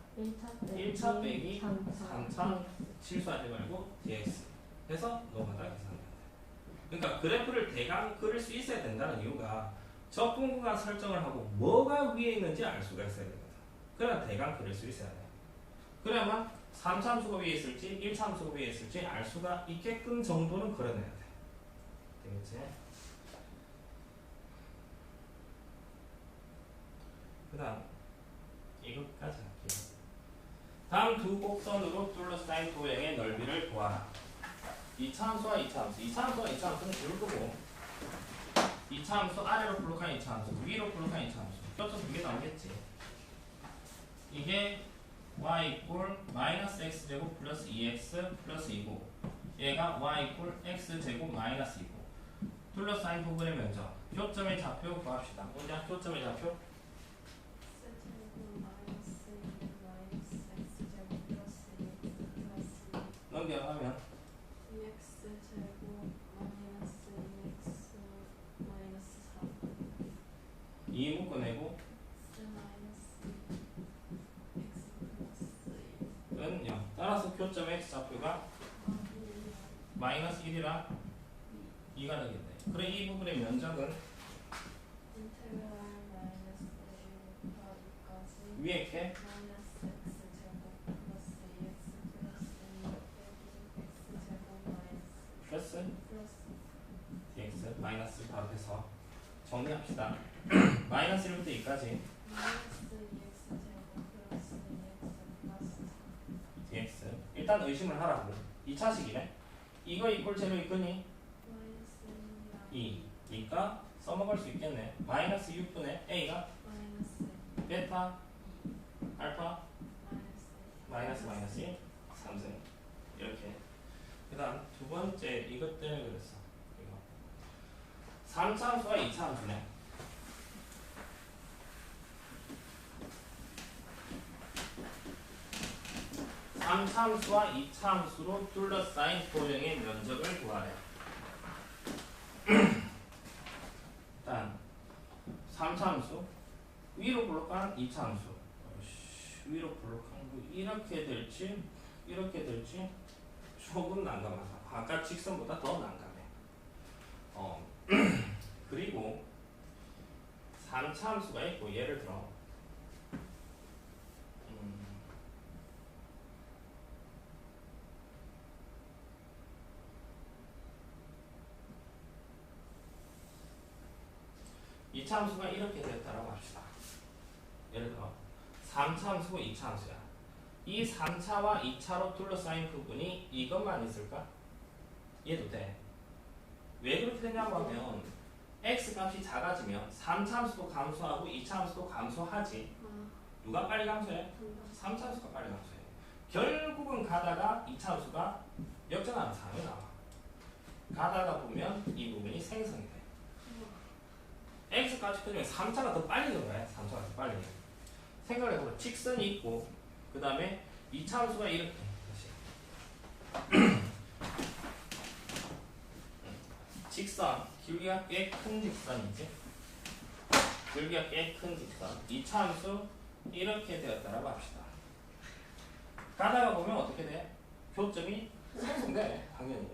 1차 빼기 3차 실수하지 말고 dx 해서 넘어가다 계산하면 돼. 그러니까 그래프를 대강 그릴 수 있어야 된다는 이유가 접근 구간 설정을 하고 뭐가 위에 있는지 알 수가 있어야 되거든. 그래야 대강 그릴 수 있어야 돼. 그래야만 3차 함수가 위에 있을지 1차 함수가 위에 있을지 알 수가 있게끔 정도는 그려내야 돼. 되겠지? 그 다음 이것까지 할게요. 다음 두 곡선으로 둘러싸인 도형의 넓이를 구하라. 2차 함수와 2차 함수. 2차 함수와 2차 함수는 이럴 거고 2차 함수 아래로 블록한 2차 함수 위로 블록한 2차 함수 껴서 두 개 나오겠지. 이게 y 이꼴 마이너스 x제곱 플러스 2x 플러스 2고 얘가 y 이꼴 x제곱 마이너스 2고 둘러싸인 부분의 면적 교점의 좌표 구합시다. 먼저 교점의 좌표 x제곱 마이너스 2 마이너스 x제곱 플러스 2 플러스 넘겨가면 2x제곱 마이너스 2x 마이너스 4 2 묶어내고 x 마이너스 x 플러스 1 은 0. 따라서 교점의 x좌표가 마이너스 1이라 2가 되겠네. 그래 이 부분의 면적은 인테그랄 마이너스 1부터 2까지 위에 이렇게 마이너스 x제곱 플러스 2x 플러스 2 빼기 x제곱 마이너스 플러스 플러스 dx 마이너스 바로 해서 정리합시다. 마이너스 1부터 2까지 마이너스 2x제곱 플러스 2x 플러스 4 dx 일단 의심을 하라고. 2차식이네. 이거 이꼴 제로 있거니 마이너스 2 니까 써먹을 수 있겠네. 마이너스 6분의 a가 마이너스 베타 알파 마이너스 마이너스 1 3승 이렇게. 그 다음 두 번째 이것 때문에 그랬어. 이거 3차 함수와 2차 함수네. 삼차 함수와 2차 함수로 둘러싸인 도형의 면적을 구하래. 일단 3차 함수 위로 블록한 2차 함수 위로 블록한 거 이렇게 될지 이렇게 될지 조금 난감하다. 아까 직선보다 더 난감해. 그리고 3차 함수가 있고 예를 들어 2차 함수가 이렇게 됐다라고 합시다. 예를 들어 3차 함수고 2차 함수야. 이 3차와 2차로 둘러싸인 부분이 이것만 있을까? 이해도 돼. 왜 그렇게 되냐고 하면 x 값이 작아지면 3차 함수도 감소하고 2차 함수도 감소하지. 누가 빨리 감소해? 3차 함수가 빨리 감소해. 결국은 가다가 2차 함수가 역전하는 상황이 나와. 가다가 보면 이 부분이 생성이 돼. x 값이 커지면 3차가 더 빨리 들어가요. 3차가 더 빨리. 생각해보면 직선이 있고 그 다음에 2차 함수가 이렇게 다시 직선, 길이가 꽤 큰 직선이지. 길이가 꽤 큰 직선. 2차 함수 이렇게 되었다라고 합시다. 가다가 보면 어떻게 돼? 교점이 생성돼. 당연히.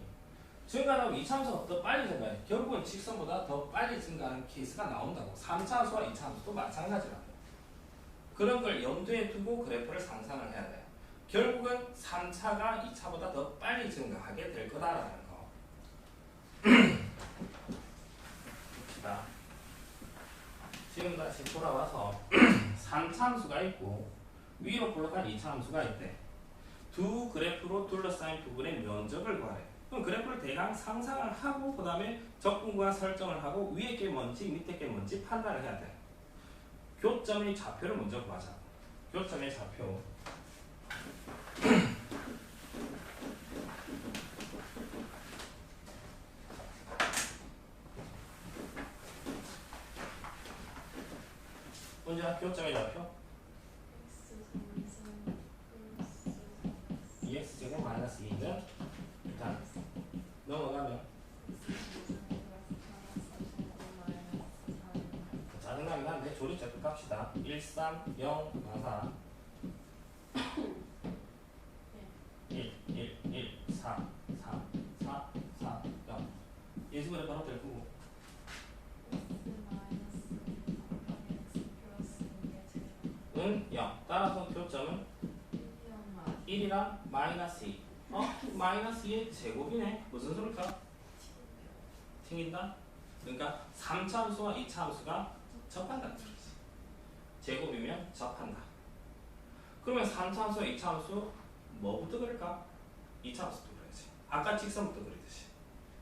증가하고 2차 함수가 더 빨리 증가해. 결국은 직선보다 더 빨리 증가하는 케이스가 나온다고. 3차 함수와 2차 함수도 마찬가지라고. 그런 걸 염두에 두고 그래프를 상상을 해야 돼요. 결국은 3차가 2차보다 더 빨리 증가하게 될 거다라는 거. 봅시다. 지금 다시 돌아와서 3차 함수가 있고 위로 볼록한 2차 함수가 있대. 두 그래프로 둘러싸인 부분의 면적을 구하래. 그럼 그래프를 대강 상상을 하고 그 다음에 적분과 설정을 하고 위에 게 뭔지 밑에 게 뭔지 판단을 해야 돼. 교점의 좌표를 먼저 구하자. 교점의 좌표. 먼저 교점의 좌표. x제곱 마이너스 2는 일단 넘어가면 짜증나긴 한데 조립제표 값이다. 1, 3, 0, 4 1, 1, 1, 4, 4, 4, 4, 0 예수그래 바로 될 거고 은 0. 따라서 교점은 1이랑 마이너스 2. 마이너스 2의 제곱이네. 무슨 소리일까? 튕긴다? 그러니까 3차 함수와 2차 함수가 접한다는 소리지. 제곱이면 접한다. 그러면 3차 함수와 2차 함수 뭐부터 그릴까? 2차 함수부터 그려야지. 아까 직선부터 그리듯이.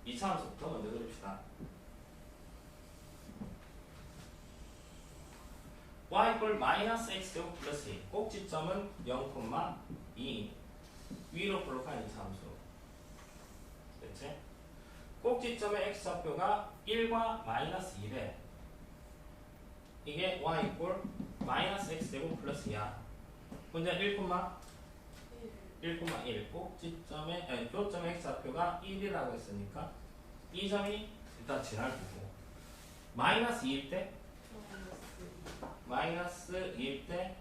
2차 함수부터 먼저 그립시다. y 이퀄 마이너스 x제곱 플러스 2. 꼭지점은 0,2. 위로 볼록한 2차 함수. 됐지? 꼭지점의 x좌표가 1과 마이너스 2래. 이게 y 이퀄 마이너스 x제곱 플러스 2야. 문제 1,1. 꼭지점의 교점의 x좌표가 1이라고 했으니까 이 점이 일단 지날 거고 마이너스 2일 때 마이너스 2일 때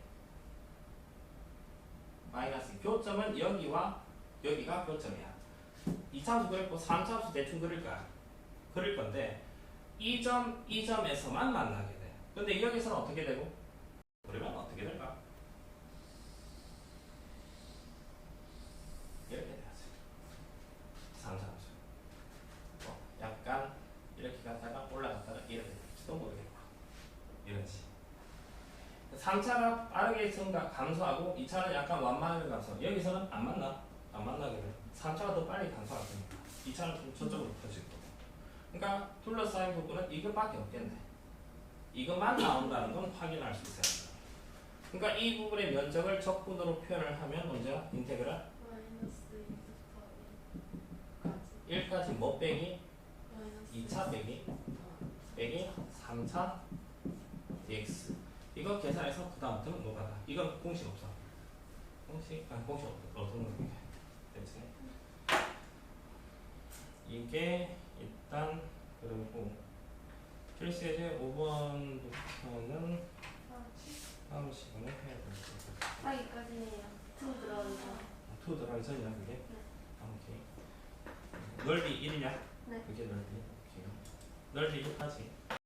마이너스 교점은 여기와 여기가 교점이야. 2차 함수 그랬고 3차 함수 대충 그릴 건데 이 점에서만 만나게 돼. 근데 여기서는 어떻게 되고? 그러면 어떻게 될까? 이렇게 돼야지. 3차 함수. 약간 이렇게 갔다가 올라갔다가 이렇게 될지도 모르겠고 이런지. 3차가 빠르게 감소하고 2차는 약간 완만하게 감소. 여기서는 안 만나게 돼. 3차가 더 빨리 감소할 거니까 2차는 좀 저쪽으로 퍼질 거고. 그러니까 둘러싸인 부분은 이것밖에 없겠네. 이것만 나온다는 건 확인할 수 있어야 합니다. 그러니까 이 부분의 면적을 적분으로 표현을 하면 먼저 인테그랄 1까지 뭐 빼기 2차 빼기 3차 dx. 이거 계산해서 그 다음부터는 노가다. 이건 공식 없어. 공식 없는 거게. 됐지? 이게 일단 그리고 필수예제 5번부터는 다음 시간에 해야 될 것 같아요. 여기까지예요. 2 들어오죠. 2 들어가기 전이야 그게? 네. 오케이. 넓이 1이냐? 네. 그게 넓이. 오케이. 넓이 1까지.